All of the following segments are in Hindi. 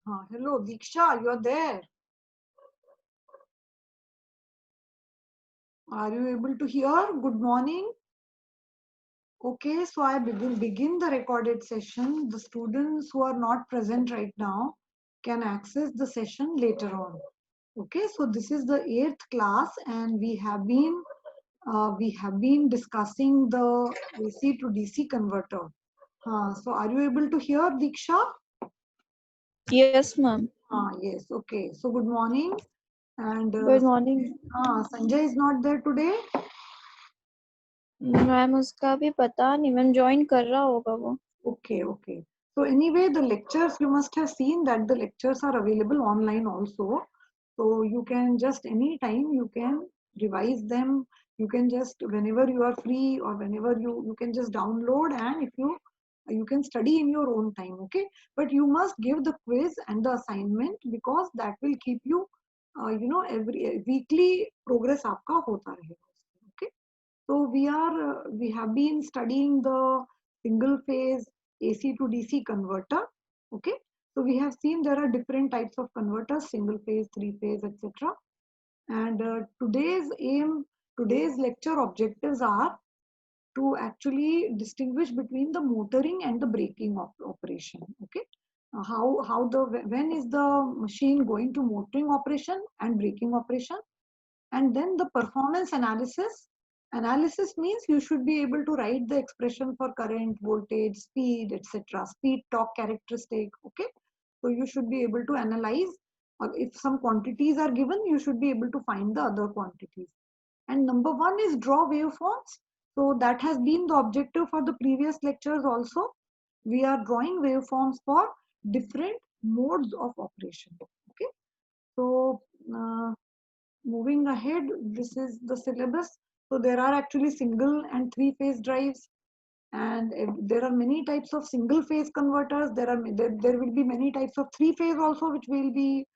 Hello, Diksha, you are there. Are you able to hear? Good morning. Okay, so I begin the recorded session. The students who are not present right now can access the session later on. Okay, so this is the 8th class, and we have been discussing the AC to DC converter. So are you able to hear, Diksha? Yes, ma'am. Yes. Okay. So good morning. And Good morning. Sanjay is not there today. Ma'am उसका भी पता नहीं मैम ज्वाइन कर रहा होगा वो. Okay, okay. So anyway, the lectures, you must have seen that the lectures are available online also. So you can just anytime you can revise them. You can just whenever you are free or whenever you can just download, and if you can study in your own time, okay? But you must give the quiz and the assignment, because that will keep you every weekly progress आपका होता रहेगा. Okay? So we have been studying the single phase AC to DC converter. Okay. So we have seen there are different types of converters, single phase, three phase, etc. And today's lecture objectives are to actually distinguish between the motoring and the braking operation. Okay. When is the machine going to motoring operation and braking operation? And then the performance analysis means you should be able to write the expression for current, voltage, speed, etc., speed, torque characteristic. Okay, so you should be able to analyze, or if some quantities are given, you should be able to find the other quantities. And number one is draw waveforms. So that has been the objective for the previous lectures also. We are drawing waveforms for different modes of operation. Okay, so uh, moving ahead, this is the syllabus. So there are actually single and three phase drives, and there are many types of single phase converters. There will be many types of three phase also, which we will be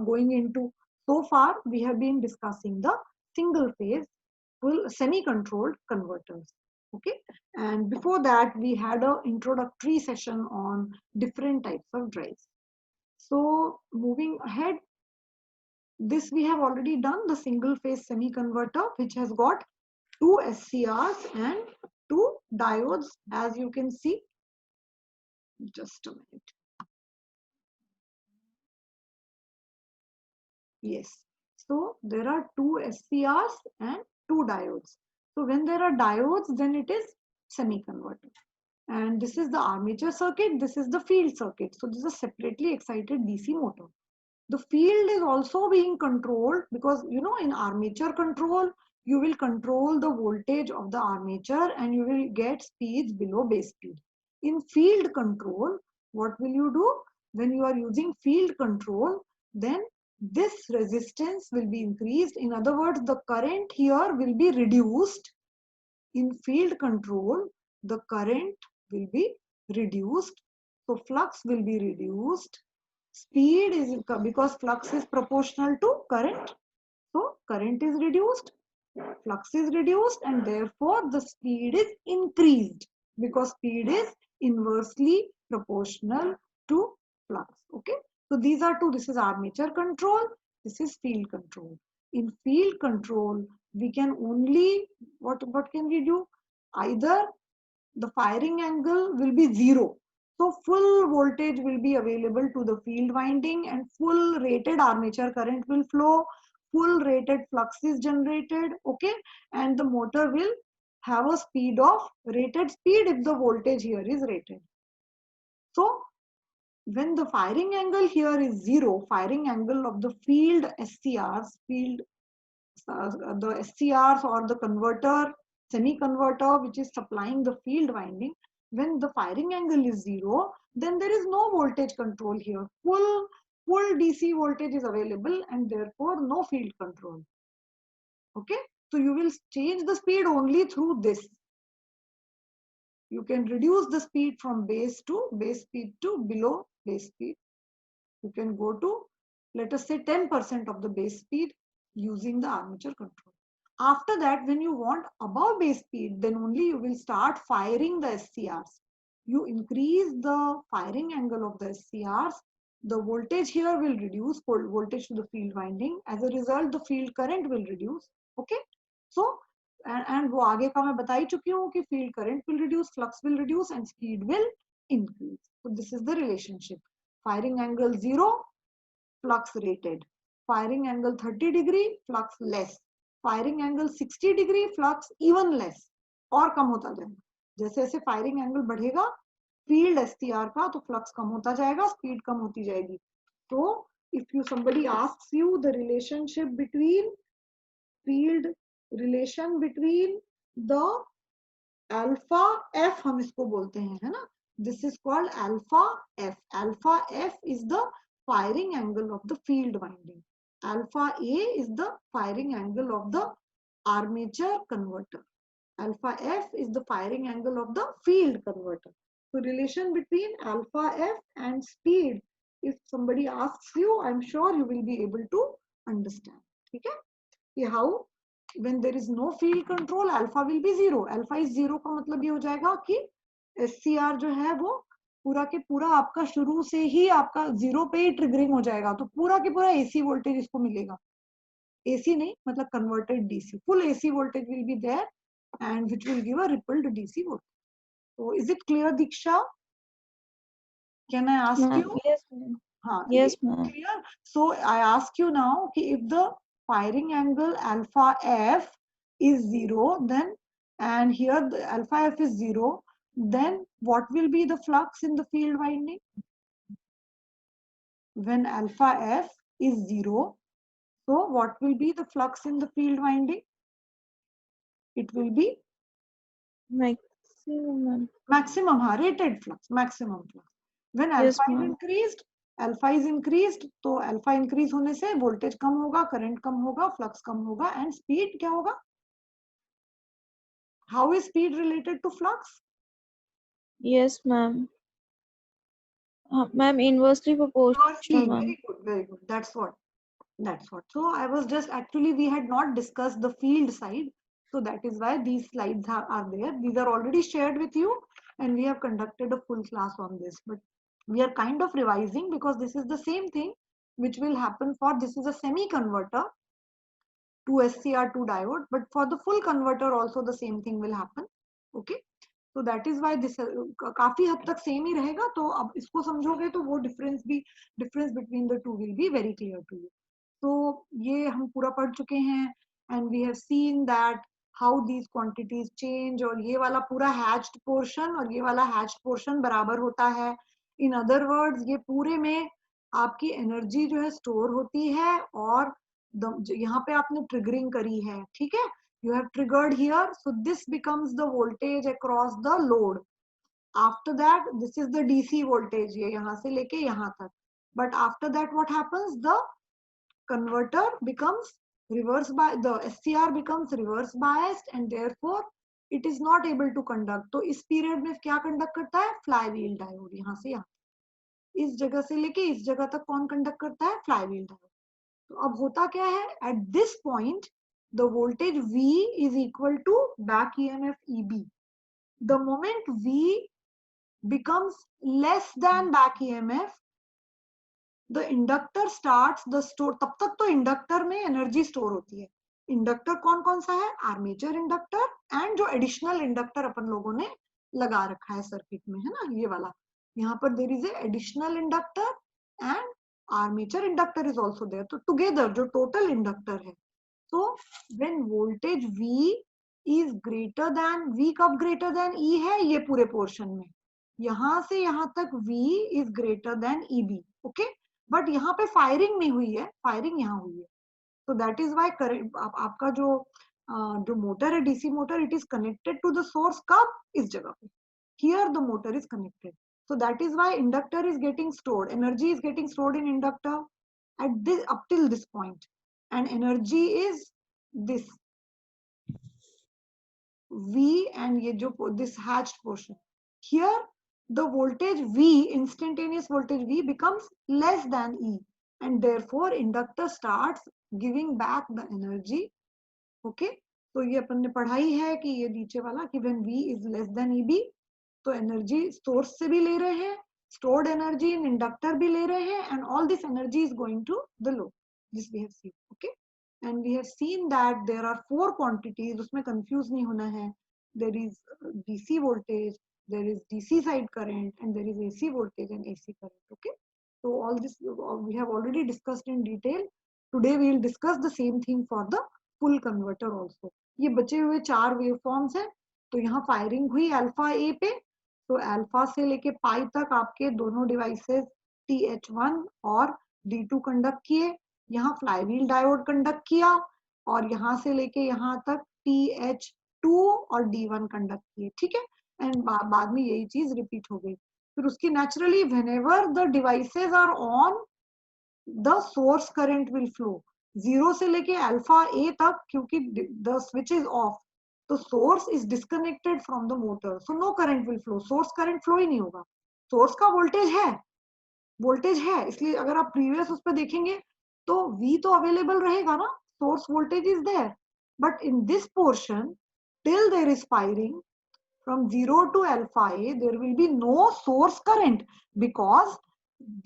going into. So far we have been discussing the single phase full semi controlled converters. Okay, and before that we had a introductory session on different types of drives. So moving ahead, this we have already done, the single phase semi converter, which has got two SCRs and two diodes, as you can see. Just a minute. Yes. So there are two SCRs and two diodes. So when there are diodes, then it is semi converter. And this is the armature circuit. This is the field circuit. So this is a separately excited DC motor. The field is also being controlled, because in armature control you will control the voltage of the armature and you will get speeds below base speed. In field control, what will you do? When you are using field control, then this resistance will be increased. In other words, the current here will be reduced. In field control, the current will be reduced, so flux will be reduced. Speed is, because flux is proportional to current, so current is reduced, flux is reduced, and therefore the speed is increased, because speed is inversely proportional to flux. Okay, so these are two. This is armature control, this is field control. In field control, we can only, what can we do? Either the firing angle will be zero, so full voltage will be available to the field winding and full rated armature current will flow, full rated flux is generated. Okay, and the motor will have a speed of rated speed if the voltage here is rated. So when the firing angle here is zero, firing angle of the field SCRs, the SCRs or the converter, semi converter, which is supplying the field winding, when the firing angle is zero, then there is no voltage control here. Full DC voltage is available and therefore no field control. Okay, so you will change the speed only through this. You can reduce the speed from base speed to below base speed. You can go to, let us say, 10% of the base speed using the armature control. After that, when you want above base speed, then only you will start firing the SCRs. You increase the firing angle of the SCRs, the voltage here will reduce, voltage to the field winding. As a result, the field current will reduce. Okay, so and वो आगे का मैं बता ही चुकी हूँ कि field current will reduce, flux will reduce, and speed will increase. So this is the relationship. Firing angle 0, flux rated. Firing angle 30 degree, flux less. Firing angle 60 degree, flux even less. और कम होता जाएगा जैसे जैसे फायरिंग एंगल बढ़ेगा फील्ड एसटीआर का, तो फ्लक्स कम होता जाएगा, स्पीड कम होती जाएगी. तो if you somebody asks you the relationship between field relation between the alpha f, हम इसको बोलते हैं, है ना, this is called alpha f. Alpha f is the firing angle of the field winding. Alpha a is the firing angle of the armature converter. Alpha f is the firing angle of the field converter. So relation between alpha f and speed, if somebody asks you, I'm sure you will be able to understand. ठीक है? कि how when there is no field control, alpha will be 0. Alpha is 0 का मतलब ये हो जाएगा कि SCR जो है वो पूरा के पूरा आपका शुरू से ही आपका 0 पे ही ट्रिगरिंग हो जाएगा, तो पूरा के पूरा AC वोल्टेज इसको मिलेगा. AC नहीं, मतलब converted DC. Full AC voltage will be there and which will give a rippled DC voltage. So is it clear, Diksha? Can I ask you? Yes, ma'am. हाँ, Yes, ma'am. clear. So I ask you now, if the firing angle alpha f is 0, then and here the alpha f is 0, then what will be the flux in the field winding? When alpha f is 0, so what will be the flux in the field winding? It will be Maximum. maximum, rated flux, maximum flux. When Yes, alpha is ma'am. increased, alpha is increased, तो अल्फा इंक्रीज होने से वोल्टेज कम होगा, करंट कम होगा, फ्लक्स कम होगा, एंड स्पीड क्या होगा? How is speed related to flux? Yes, ma'am. Ma'am, inversely proportional, ma'am. Very good, very good. That's what. So I was just actually we had not discussed the field side, so that is why these slides are there. These are already shared with you, and we have conducted a full class on this. But we are kind of revising because this is the same thing which will happen for, this is a semi converter to SCR2 diode, but for the full converter also the same thing will happen. Okay, so that is why this काफी हद तक सेम ही रहेगा. तो अब इसको समझोगे तो वो difference between the two will be very clear to you. तो ये हम पूरा पढ़ चुके हैं, and we have seen that how these quantities change, और ये वाला पूरा hatched portion और ये वाला hatched portion बराबर होता है. In other words, ये पूरे में आपकी एनर्जी जो है स्टोर होती है, और यहाँ पे आपने ट्रिगरिंग करी है, ठीक है, you have triggered here, so this becomes the voltage across the load. After that, this is the DC voltage, ये यहाँ से लेके यहाँ तक. But after that what happens? The converter becomes reverse biased, the SCR becomes reverse biased, and therefore it is not able to conduct. तो इस period में क्या conduct करता है? Flywheel diode. यहाँ से यहाँ इस जगह से लेके इस जगह तक कौन conduct करता है? Flywheel diode. तो अब होता क्या है? At this point, the voltage V is equal to back EMF EB. The moment V becomes less than back EMF, the inductor starts the store. तब तक तो इंडक्टर में एनर्जी स्टोर होती है. इंडक्टर कौन कौन सा है? आर्मेचर इंडक्टर, एंड जो एडिशनल इंडक्टर अपन लोगों ने लगा रखा है सर्किट में, है ना, ये वाला. यहाँ पर there is a additional inductor and armature inductor is also there. तो टुगेदर जो टोटल इंडक्टर है. So when voltage V is greater than, V कब greater than E है? ये पूरे पोर्शन में, यहाँ से यहाँ तक V is greater than EB. Okay, but यहाँ पे फायरिंग नहीं हुई है, फायरिंग यहाँ हुई है. So that is why current आपका जो मोटर है, DC motor, it is connected to the source. कब? इस जगह पे. Here the motor is connected. So that is why inductor is getting stored. Energy is getting stored in inductor at this, up till this point. And energy is this V, and ये जो this hatched portion. Here the voltage V, instantaneous voltage V becomes less than E, and therefore inductor starts giving back the energy. Okay, तो ये अपन ने पढ़ाई है कि ये नीचे वाला कि when V is less than EB, तो एनर्जी सोर्स से भी ले रहे हैं, stored energy in inductor भी ले रहे हैं, and all this energy is going to the load. This we have seen. Okay, and we have seen that there are 4 quantities. उसमें confuse नहीं होना है. There is DC voltage, there is DC side current, and there is AC voltage and AC current. Okay, so all this we have already discussed in detail. Today we will discuss the same thing for the full converter also. ये बचे हुए 4 waveforms हैं. तो यहाँ फायरिंग हुई अल्फा ए पे, तो अल्फा से लेके पाई तक आपके दोनों डिवाइसेस TH1 और D2 कंडक्ट किए. यहाँ फ्लाईव्हील डायोड कंडक्ट किया और यहाँ से लेके यहाँ तक TH2 और D1 कंडक्ट किए. ठीक है, एंड बाद में यही चीज रिपीट हो गई. फिर उसकी naturally whenever the devices are on, the source current will flow. 0 से लेके अल्फा ए तक, क्योंकि द स्विच इज ऑफ, तो source is disconnected from the motor, so no current will flow. Source current flow ही नहीं होगा. सोर्स का वोल्टेज है, इसलिए अगर आप प्रीवियस उस पर देखेंगे तो V तो अवेलेबल रहेगा ना, source voltage is there. But in this portion till there is firing from 0 to alpha A, there will be no source current because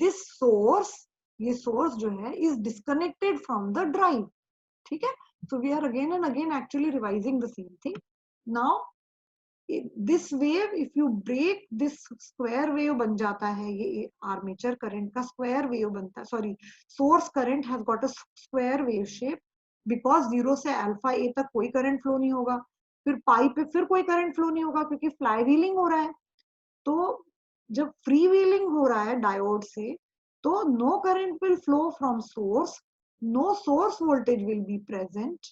this source, ये source जो है is disconnected from the drive. ठीक है, so we are again and again actually revising the same thing. Now this wave, if you break this square wave बन जाता है, ये armature current का square wave बनता है, sorry, source current has got a square wave shape because 0 से alpha A तक कोई current flow नहीं होगा. फिर पाई पे फिर कोई करंट फ्लो नहीं होगा क्योंकि फ्लाई व्हीलिंग हो रहा है. तो जब फ्री व्हीलिंग हो रहा है डायोड से, तो no current will flow from source, no source voltage will be present.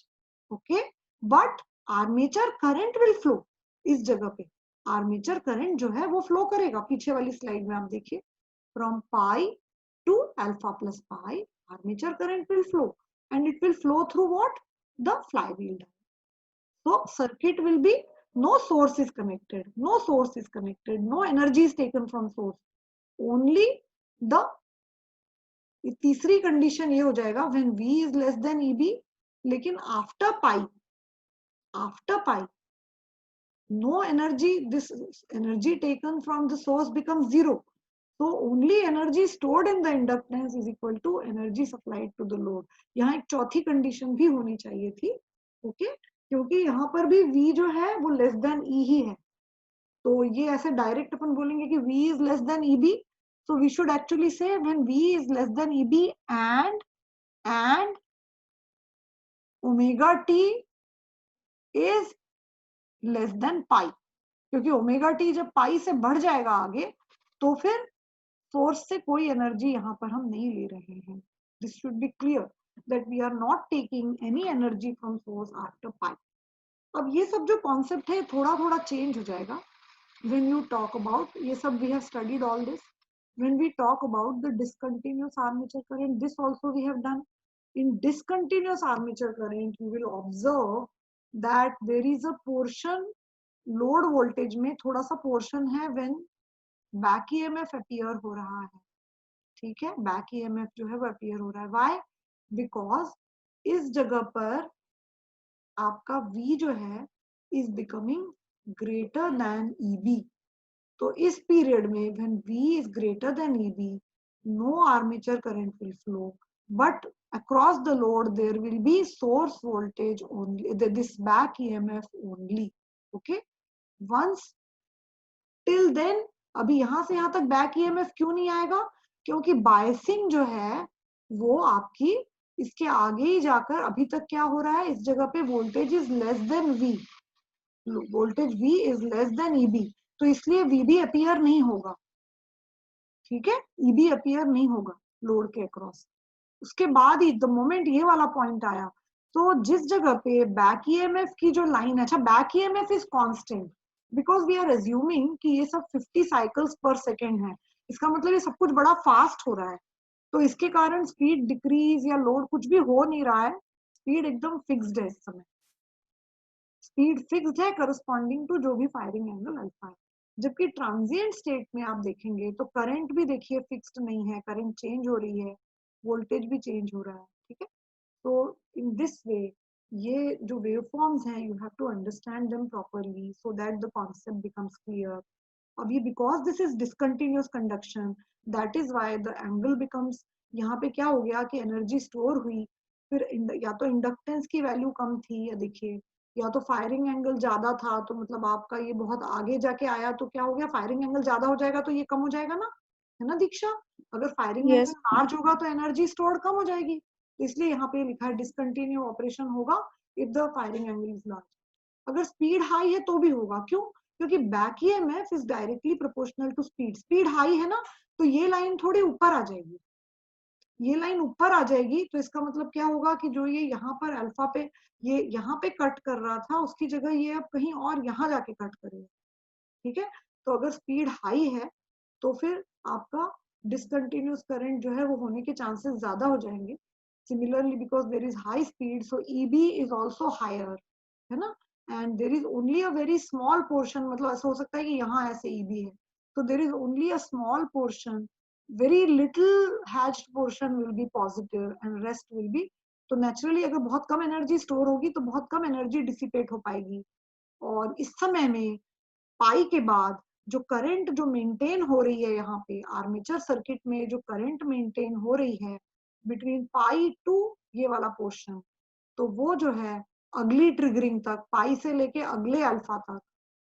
Okay, but armature current will flow. इस जगह पे आर्मेचर करंट जो है वो फ्लो करेगा. पीछे वाली स्लाइड में आप देखिए, from pi to alpha plus pi armature current will flow and it will flow through what? The flywheel. So circuit will be, no source is connected, no energy is taken from source, only the तीसरी कंडीशन ये हो जाएगा when V is less than EB. लेकिन after pi no energy, this energy taken from the source becomes 0. So only energy stored in the inductance is equal to energy supplied to the load. यहाँ एक चौथी कंडीशन भी होनी चाहिए थी. ओके, क्योंकि यहाँ पर भी V जो है वो लेस देन E ही है. तो ये ऐसे डायरेक्ट अपन बोलेंगे कि V is less than EB. So we should actually say when V is less than EB and omega t is less than pi. क्योंकि ओमेगा टी जब पाई से बढ़ जाएगा आगे, तो फिर सोर्स से कोई एनर्जी यहाँ पर हम नहीं ले रहे हैं. This should be clear that we are not taking any energy from source after pi. अब ये सब जो कॉन्सेप्ट है थोड़ा थोड़ा चेंज हो जाएगा when you talk about, ये सब we have studied all this. When we talk about the discontinuous armature current, this also we have done. In discontinuous armature current, you will observe that there is a portion, load voltage में थोड़ा सा portion है when back EMF appear हो रहा है. ठीक है, back EMF जो है वो appear हो रहा है. Why? Because इस जगह पर आपका V जो है is becoming greater than EB. तो इस पीरियड में when V is greater than EB, no armature current will flow, but across the load there will be source voltage only, this back EMF only. Okay, once till then, अभी यहाँ से यहाँ तक बैक EMF क्यों नहीं आएगा? क्योंकि बायसिंग जो है वो आपकी इसके आगे ही जाकर, अभी तक क्या हो रहा है, इस जगह पे voltage is less than V, voltage V is less than EB, तो इसलिए VB अपीयर नहीं होगा. ठीक है, EB अपीयर नहीं होगा लोड के अक्रॉस. उसके बाद ही द मोमेंट ये वाला पॉइंट आया, तो जिस जगह पे बैक EMF की जो लाइन है, अच्छा back EMF is constant because we are assuming कि ये सब 50 साइकिल्स पर सेकेंड है. इसका मतलब ये सब कुछ बड़ा फास्ट हो रहा है, तो इसके कारण स्पीड डिक्रीज या लोड कुछ भी हो नहीं रहा है. स्पीड एकदम फिक्स्ड है. इस समय स्पीड फिक्स्ड है करस्पॉन्डिंग टू जो भी फायरिंग एंगल अल्फा है. जबकि ट्रांजिएंट स्टेट में आप देखेंगे तो करंट भी देखिए फिक्स्ड नहीं है, करंट चेंज हो रही है, वोल्टेज भी चेंज हो रहा है. ठीक है, तो इन दिस वे ये जो वेवफॉर्म्स हैं, you have to understand them properly so that the concept becomes clear. अब ये because this is discontinuous conduction, that is why the angle becomes, यहाँ पे क्या हो गया कि एनर्जी स्टोर हुई, फिर या तो इंडक्टेंस की वैल्यू कम थी, या देखिए, या तो फायरिंग एंगल ज्यादा था, तो मतलब आपका ये बहुत आगे जाके आया, तो क्या हो गया, फायरिंग एंगल ज्यादा हो जाएगा तो ये कम हो जाएगा ना, है ना दीक्षा? अगर फायरिंग एंगल यस लार्ज होगा तो एनर्जी स्टोर्ड कम हो जाएगी, तो इसलिए यहाँ पे लिखा है डिसकंटिन्यू ऑपरेशन होगा if the firing angle is large. अगर स्पीड हाई है तो भी होगा, क्यों? क्योंकि back EMF is directly proportional to speed, speed high है ना, तो ये लाइन थोड़ी ऊपर आ जाएगी, ये लाइन ऊपर आ जाएगी, तो इसका मतलब क्या होगा कि जो ये यहाँ पर अल्फा पे, ये यहाँ पे कट कर रहा था, उसकी जगह ये अब कहीं और यहाँ जाके कट करेगा, ठीक है? तो अगर स्पीड हाई है तो फिर आपका डिसकंटिन्यूअस करंट जो है वो होने के चांसेस ज्यादा हो जाएंगे। Similarly because there is high speed, so EB is also higher, है ना? And there is only a very small portion, मतलब ऐसा हो सकता है कि यहाँ ऐसे ईबी है, तो देर is only a small portion, very little hatched portion will be positive and rest will be, तो नेचुरली अगर बहुत कम एनर्जी स्टोर होगी तो बहुत कम एनर्जी डिसिपेट हो पाएगी। और इस समय में पाई के बाद जो करंट जो मेंटेन हो रही है यहाँ पे आर्मेचर सर्किट में, जो करंट मेंटेन हो रही है बिटवीन पाई टू ये वाला पोर्शन, तो वो जो है अगली ट्रिगरिंग तक, पाई से लेके अगले अल्फा तक,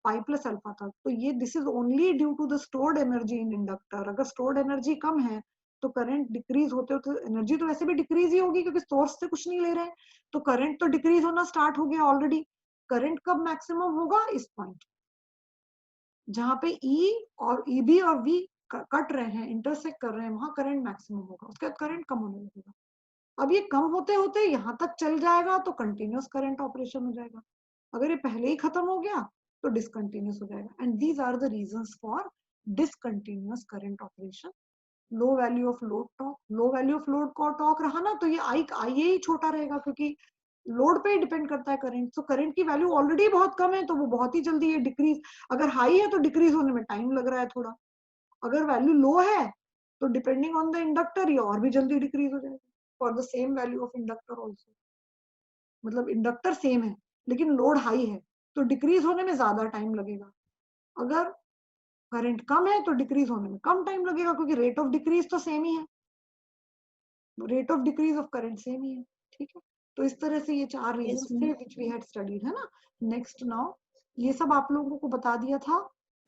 पाई प्लस अल्फा तक, तो ये this is only due to the stored energy in inductor. अगर स्टोर्ड एनर्जी कम है तो करंट डिक्रीज होते होते एनर्जी तो वैसे भी डिक्रीज ही होगी क्योंकि सोर्स से कुछ नहीं ले रहे हैं, तो करंट तो डिक्रीज होना स्टार्ट हो गया ऑलरेडी। करंट कब मैक्सिमम होगा? इस पॉइंट जहां पे ई और ईबी और वी कट रहे हैं, इंटरसेक्ट कर रहे हैं, वहां करंट मैक्सिमम होगा, उसके बाद करंट कम होने लगेगा। अब ये कम होते होते यहाँ तक चल जाएगा तो कंटिन्यूअस करंट ऑपरेशन हो जाएगा। अगर ये पहले ही खत्म हो गया तो डिसकंटिन्यूअस हो जाएगा। And these are the reasons for discontinuous current operation. Low value of load torque, low value of load का टॉर्क रहा ना, तो ये आई आईए ही छोटा रहेगा क्योंकि लोड पे डिपेंड करता है करंट, तो करंट की वैल्यू ऑलरेडी बहुत कम है तो वो बहुत ही जल्दी ये डिक्रीज, अगर हाई है तो डिक्रीज होने में टाइम लग रहा है थोड़ा, अगर वैल्यू लो है तो डिपेंडिंग ऑन द इंडक्टर ये और भी जल्दी डिक्रीज हो जाएगा for the same value of inductor also. मतलब इंडक्टर सेम है लेकिन लोड हाई है तो डिक्रीज होने में ज्यादा टाइम लगेगा, अगर करंट कम है तो डिक्रीज होने में कम टाइम लगेगा क्योंकि रेट ऑफ डिक्रीज तो सेम ही है, rate of decrease of current same ही है, ठीक है? तो इस तरह से ये चार यस रीजंस थे ma'am. Which we had studied, है ना? नेक्स्ट नाउ ये सब आप लोगों को बता दिया था।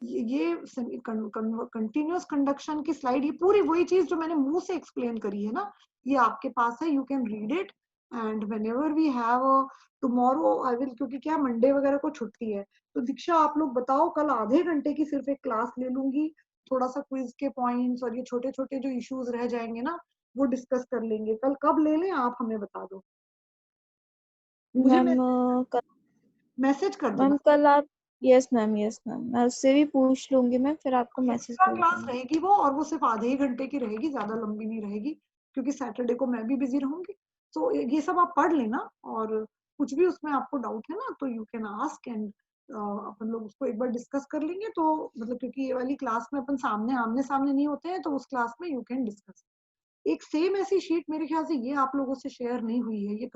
ये कंटिन्यूअस कंडक्शन की स्लाइड, ये पूरी वही चीज जो मैंने मुंह से एक्सप्लेन करी है ना, ये आपके पास है, you can read it. And whenever we have tomorrow I will, क्योंकि क्या मंडे वगैरह को छुट्टी है, तो दीक्षा आप लोग बताओ, कल आधे घंटे की सिर्फ एक क्लास ले लूंगी, थोड़ा सा क्विज के पॉइंट्स और ये छोटे छोटे जो इश्यूज रह जाएंगे ना वो डिस्कस कर लेंगे। कल कब ले लें आप हमें बता दो, मुझे मैम कल, मैसेज कर दो मैम बस। कल आप, यस मैम, यस मैम, मैं उससे भी पूछ लूंगी, मैं फिर आपको मैसेज एक्स्ट्रा कर क्लास दूंगी। रहेगी वो, और वो सिर्फ आधे ही घंटे की रहेगी, ज्यादा लंबी नहीं रहेगी क्योंकि सैटरडे को मैं भी बिजी रहूंगी। तो ये सब आप पढ़ लेना, और कुछ भी उसमें आपको डाउट है ना तो यू कैन आस्क, एंड अपन लोग उसको एक बार डिस्कस कर लेंगे, तो मतलब क्योंकि ये वाली क्लास में अपन सामने आमने सामने नहीं होते हैं तो उस क्लास में यू कैन डिस्कस। एक सेम ऐसी शीट मेरे ख्याल से ये आप लोगों से शेयर नहीं हुई है, ये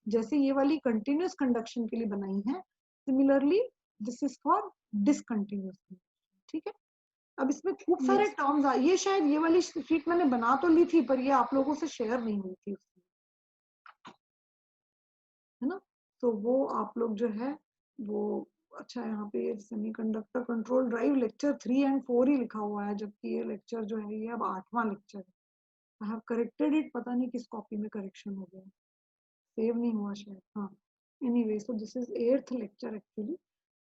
जैसे ये वाली कंटिन्यूअस कंडक्शन के लिए बनाई है, similarly this is for discontinuous, ठीक है? अब इसमें खूब सारे यस टर्म्स आ, ये शायद ये वाली शीट मैंने बना तो ली थी पर ये आप लोगों से शेयर नहीं हुई थी उसमें, है ना? तो वो आप लोग जो है वो, अच्छा यहाँ पे सेमीकंडक्टर कंट्रोल ड्राइव लेक्चर 3 और 4 ही लिखा हुआ है, जबकि ये लेक्चर जो है ये अब 8वां लेक्चर है। आई हैव करेक्टेड इट, पता नहीं किस कॉपी में करेक्शन हो गया, सेव नहीं हुआ शायद, हाँ। Anyway, so this is 8th lecture actually.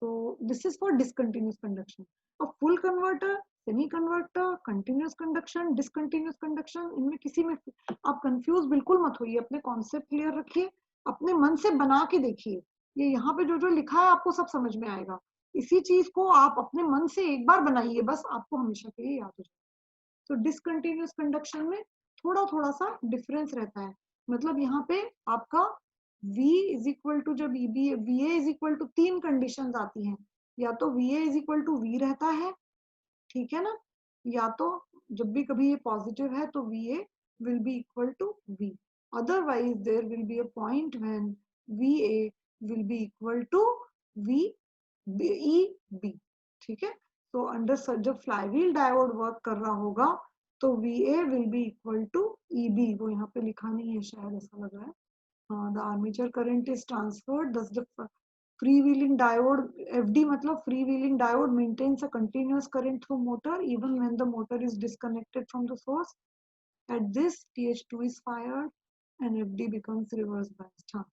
तो this is for discontinuous conduction. अब full converter, semi converter, continuous conduction, discontinuous conduction, इनमें किसी में आप कंफ्यूज बिल्कुल मत होइए, अपने कॉन्सेप्ट क्लियर रखिए, अपने मन से बना के देखिए, ये यहाँ पे जो जो लिखा है आपको सब समझ में आएगा, इसी चीज को आप अपने मन से एक बार बनाइए बस, आपको हमेशा के लिए याद हो जाए। तो डिसकंटिन्यूअस कंडक्शन में थोड़ा थोड़ा सा डिफरेंस रहता है, मतलब यहाँ पे आपका V इज इक्वल टू, जब VA is equal to 3 condition आती हैं, या तो VA is equal to V रहता है, ठीक है ना, या तो जब भी कभी ये पॉजिटिव है तो VA will be equal to V, otherwise there will be a point when VA will be equal to VEB, ठीक है? तो अंडर जब फ्लाईव्हील डायोड वर्क कर रहा होगा तो VA will be equal to EB, वो यहाँ पे लिखा नहीं है शायद, ऐसा लग रहा है. हाँ, the armature current is transferred, दस द freewheeling diode, FD मतलब freewheeling diode maintains a continuous current through motor even when the motor is disconnected from the source. At this TH2 is fired and FD becomes reverse biased. हाँ,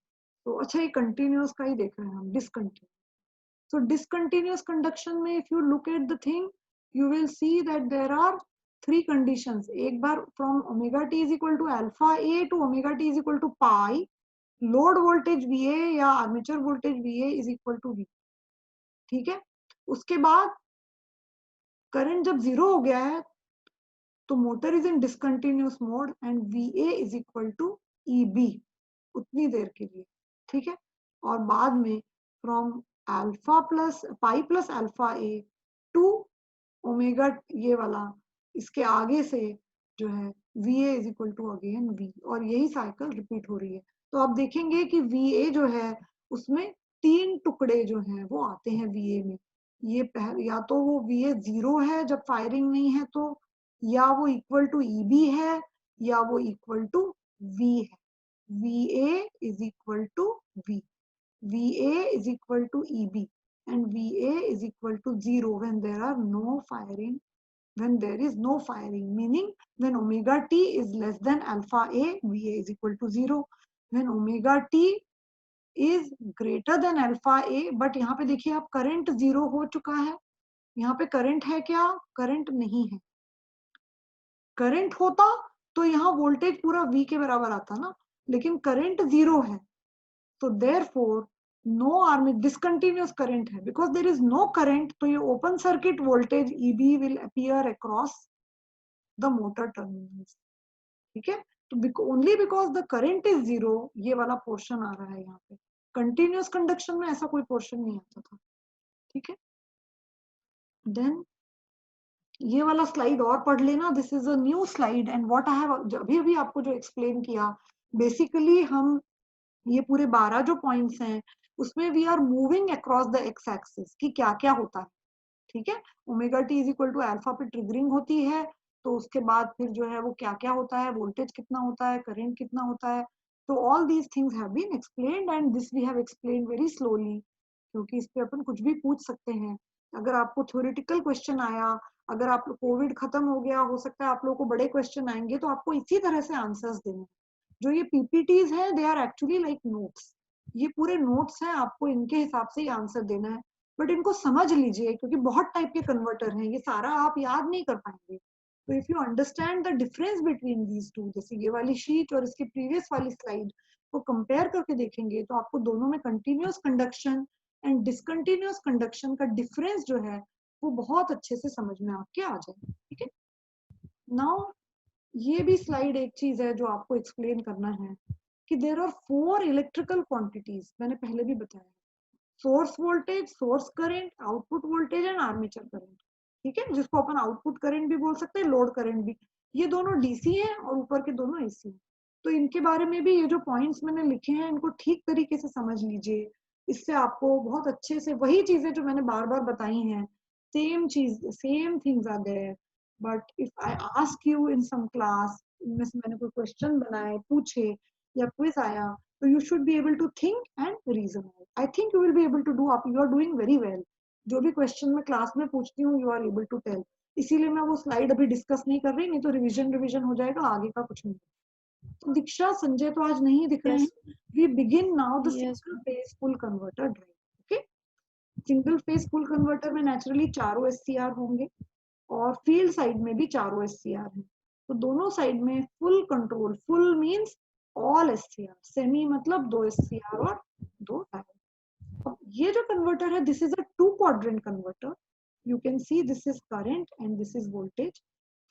तो अच्छा ये continuous का ही देख रहे हैं हम, discontinuous. So discontinuous conduction में if you look at the thing, you will see that there are three conditions. एक बार from omega t is equal to alpha A to omega t is equal to pi, load voltage VA या armature voltage VA is equal to V. ठीक है, उसके बाद करंट जब 0 हो गया है तो motor is in discontinuous mode and VA is equal to EB उतनी देर के लिए. ठीक है, और बाद में from alpha plus pi plus alpha A to omega ये वाला, इसके आगे से जो है VA is equal to again V, और यही साइकिल रिपीट हो रही है. तो आप देखेंगे कि VA जो है उसमें 3 टुकड़े जो हैं वो आते हैं VA में. ये या तो वो VA 0 है जब फायरिंग नहीं है तो, या वो इक्वल टू EB है, या वो इक्वल टू V है. VA is equal to V, VA is equal to EB, and VA is equal to 0 when there are no firing, when there is no firing, meaning when omega t is less than alpha A, VA is equal to 0. When omega t is greater than alpha A, but यहाँ पे देखिए आप करंट 0 हो चुका है. यहाँ पे करंट है क्या? करंट नहीं है. करंट होता तो यहाँ वोल्टेज पूरा V के बराबर आता ना, लेकिन करंट 0 है. तो therefore no arm discontinuous current है, because there is no current, तो ये open circuit voltage EB will appear across the motor terminals. ठीक है, तो only because the current is 0 ये वाला पोर्शन आ रहा है यहाँ पे. कंटिन्यूअस कंडक्शन में ऐसा कोई पोर्शन नहीं आता था. ठीक है, देन ये वाला स्लाइड और पढ़ लेना. This is a new slide and what I have अभी अभी आपको जो एक्सप्लेन किया, बेसिकली हम ये पूरे 12 जो पॉइंट्स हैं उसमें we are moving across the X axis कि क्या क्या होता है. ठीक है, omega T is equal to alpha पे ट्रिगरिंग होती है, तो उसके बाद फिर जो है वो क्या क्या होता है, वोल्टेज कितना होता है, करंट कितना होता है. तो all these things have been explained and this we have explained very slowly, क्योंकि इस पे अपन कुछ भी पूछ सकते हैं. अगर आपको थ्योरेटिकल क्वेश्चन आया, अगर आप कोविड खत्म हो गया, हो सकता है आप लोगों को बड़े क्वेश्चन आएंगे, तो आपको इसी तरह से आंसर्स देने. जो ये PPTs है they are actually like notes. ये पूरे नोट्स हैं, आपको इनके हिसाब से ही आंसर देना है. बट इनको समझ लीजिए क्योंकि बहुत टाइप के कन्वर्टर हैं, ये सारा आप याद नहीं कर पाएंगे. तो if you understand the difference between these two, जैसे ये वाली शीट और इसकी प्रीवियस वाली स्लाइड को कंपेयर करके देखेंगे तो आपको दोनों में continuous conduction and discontinuous conduction का डिफरेंस जो है वो बहुत अच्छे से समझ में आपके आ जाए. ठीक है, नाउ ये भी स्लाइड एक चीज है जो आपको एक्सप्लेन करना है कि देर आर 4 इलेक्ट्रिकल क्वांटिटीज. मैंने पहले भी बताया, source voltage, source current, output voltage and armature current. ठीक है, जिसको अपन आउटपुट करंट भी बोल सकते हैं, लोड करंट भी. ये दोनों DC हैं और ऊपर के दोनों AC हैं. तो इनके बारे में भी ये जो पॉइंट्स मैंने लिखे हैं इनको ठीक तरीके से समझ लीजिए. इससे आपको बहुत अच्छे से वही चीजें जो मैंने बार बार बताई हैं, सेम चीज, same things are there. But if I ask you in some class, इनमें से मैंने कोई क्वेश्चन बनाए, पूछे या क्विज आया, so you should be able to think and reason. I think you will be able to do, you are doing very well. जो भी क्वेश्चन मैं क्लास में पूछती हूँ, you are able to tell. इसीलिए मैं वो स्लाइड अभी डिस्कस नहीं कर रही, नहीं तो रिवीजन हो जाएगा, आगे का कुछ नहीं. तो दीक्षा, संजय तो आज नहीं दिख रहे हैं. We begin now the single phase full converter drive. Okay, single phase full converter में नेचुरली चारों SCR होंगे और फील्ड साइड में भी चारों SCR हैं. तो दोनों साइड में full control, full means all SCR, semi मतलब 2 SCR और 2 डायोड. अब ये जो कन्वर्टर है, this is a 2 quadrant converter. You can see this is current and this is voltage.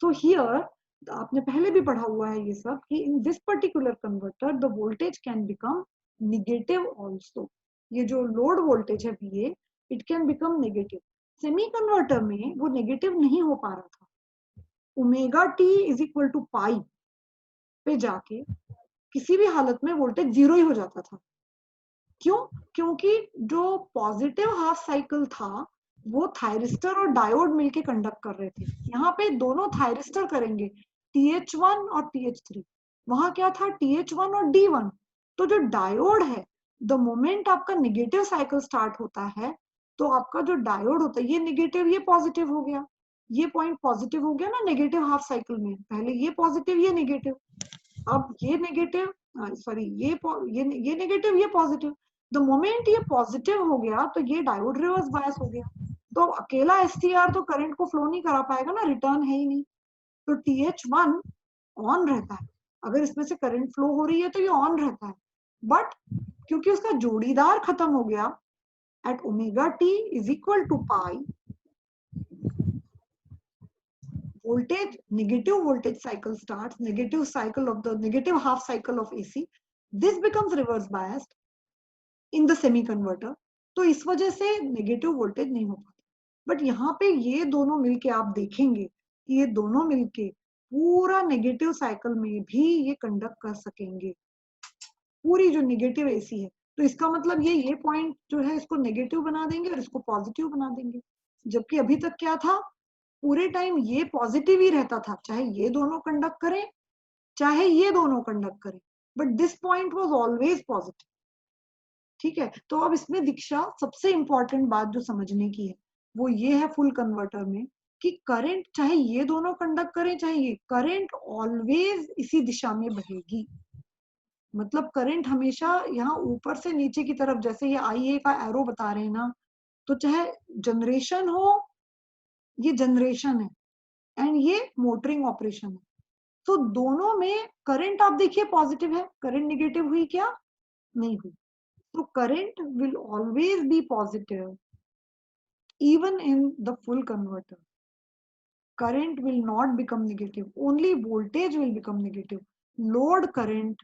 So here आपने पहले भी पढ़ा हुआ है ये सब कि in this particular converter the voltage can become negative also. ये जो लोड वोल्टेज है VA, it can become negative. Semi converter में वो नेगेटिव नहीं हो पा रहा था. Omega T is equal to pi पे जाके किसी भी हालत में वोल्टेज 0 ही हो जाता था. क्यों? क्योंकि जो पॉजिटिव हाफ साइकिल था वो थायरिस्टर और डायोड मिलके कंडक्ट कर रहे थे। यहाँ पे दोनों थायरिस्टर करेंगे, TH1 और TH3। वहां क्या था, TH1 और D1। तो जो डायोड है, द मोमेंट आपका नेगेटिव साइकिल स्टार्ट होता है, तो आपका जो डायोड होता है, ये नेगेटिव ये पॉजिटिव हो गया, ये पॉइंट पॉजिटिव हो गया ना नेगेटिव हाफ साइकिल में, पहले ये पॉजिटिव ये नेगेटिव, अब ये नेगेटिव, सॉरी ये नेगेटिव ये पॉजिटिव। द मोमेंट ये पॉजिटिव हो गया तो ये डायोड रिवर्स बायस हो गया, तो अकेला SCR तो करंट को फ्लो नहीं करा पाएगा ना, रिटर्न है ही नहीं। तो TH1 ऑन रहता है, अगर इसमें से करंट फ्लो हो रही है तो ये ऑन रहता है, बट क्योंकि उसका जोड़ीदार खत्म हो गया, at omega t is equal to pi, voltage, negative voltage cycle starts, negative cycle of the negative half cycle of AC, this becomes reverse biased in the semi converter, तो इस वजह से नेगेटिव वोल्टेज नहीं हो पाता। बट यहाँ पे ये दोनों मिलके आप देखेंगे, ये दोनों मिलके पूरा नेगेटिव साइकिल में भी ये कंडक्ट कर सकेंगे, पूरी जो नेगेटिव AC है। तो इसका मतलब ये पॉइंट जो है इसको नेगेटिव बना देंगे और इसको पॉजिटिव बना देंगे, जबकि अभी तक क्या था, पूरे टाइम ये पॉजिटिव ही रहता था, चाहे ये दोनों कंडक्ट करें चाहे ये दोनों कंडक्ट करें, but this point was always positive. ठीक है, तो अब इसमें दीक्षा सबसे इंपॉर्टेंट बात जो समझने की है वो ये है फुल कन्वर्टर में, कि करंट चाहे ये दोनों कंडक्ट करें चाहे ये, करंट ऑलवेज इसी दिशा में बहेगी। मतलब करंट हमेशा यहाँ ऊपर से नीचे की तरफ, जैसे ये IA का एरो बता रहे हैं ना, तो चाहे जनरेशन हो, ये जनरेशन है एंड ये मोटरिंग ऑपरेशन है, तो दोनों में करंट आप देखिए पॉजिटिव है, करंट नेगेटिव हुई क्या, नहीं हुई। तो current will always be positive even in the full converter. Current will not become negative, only voltage will become negative. Load current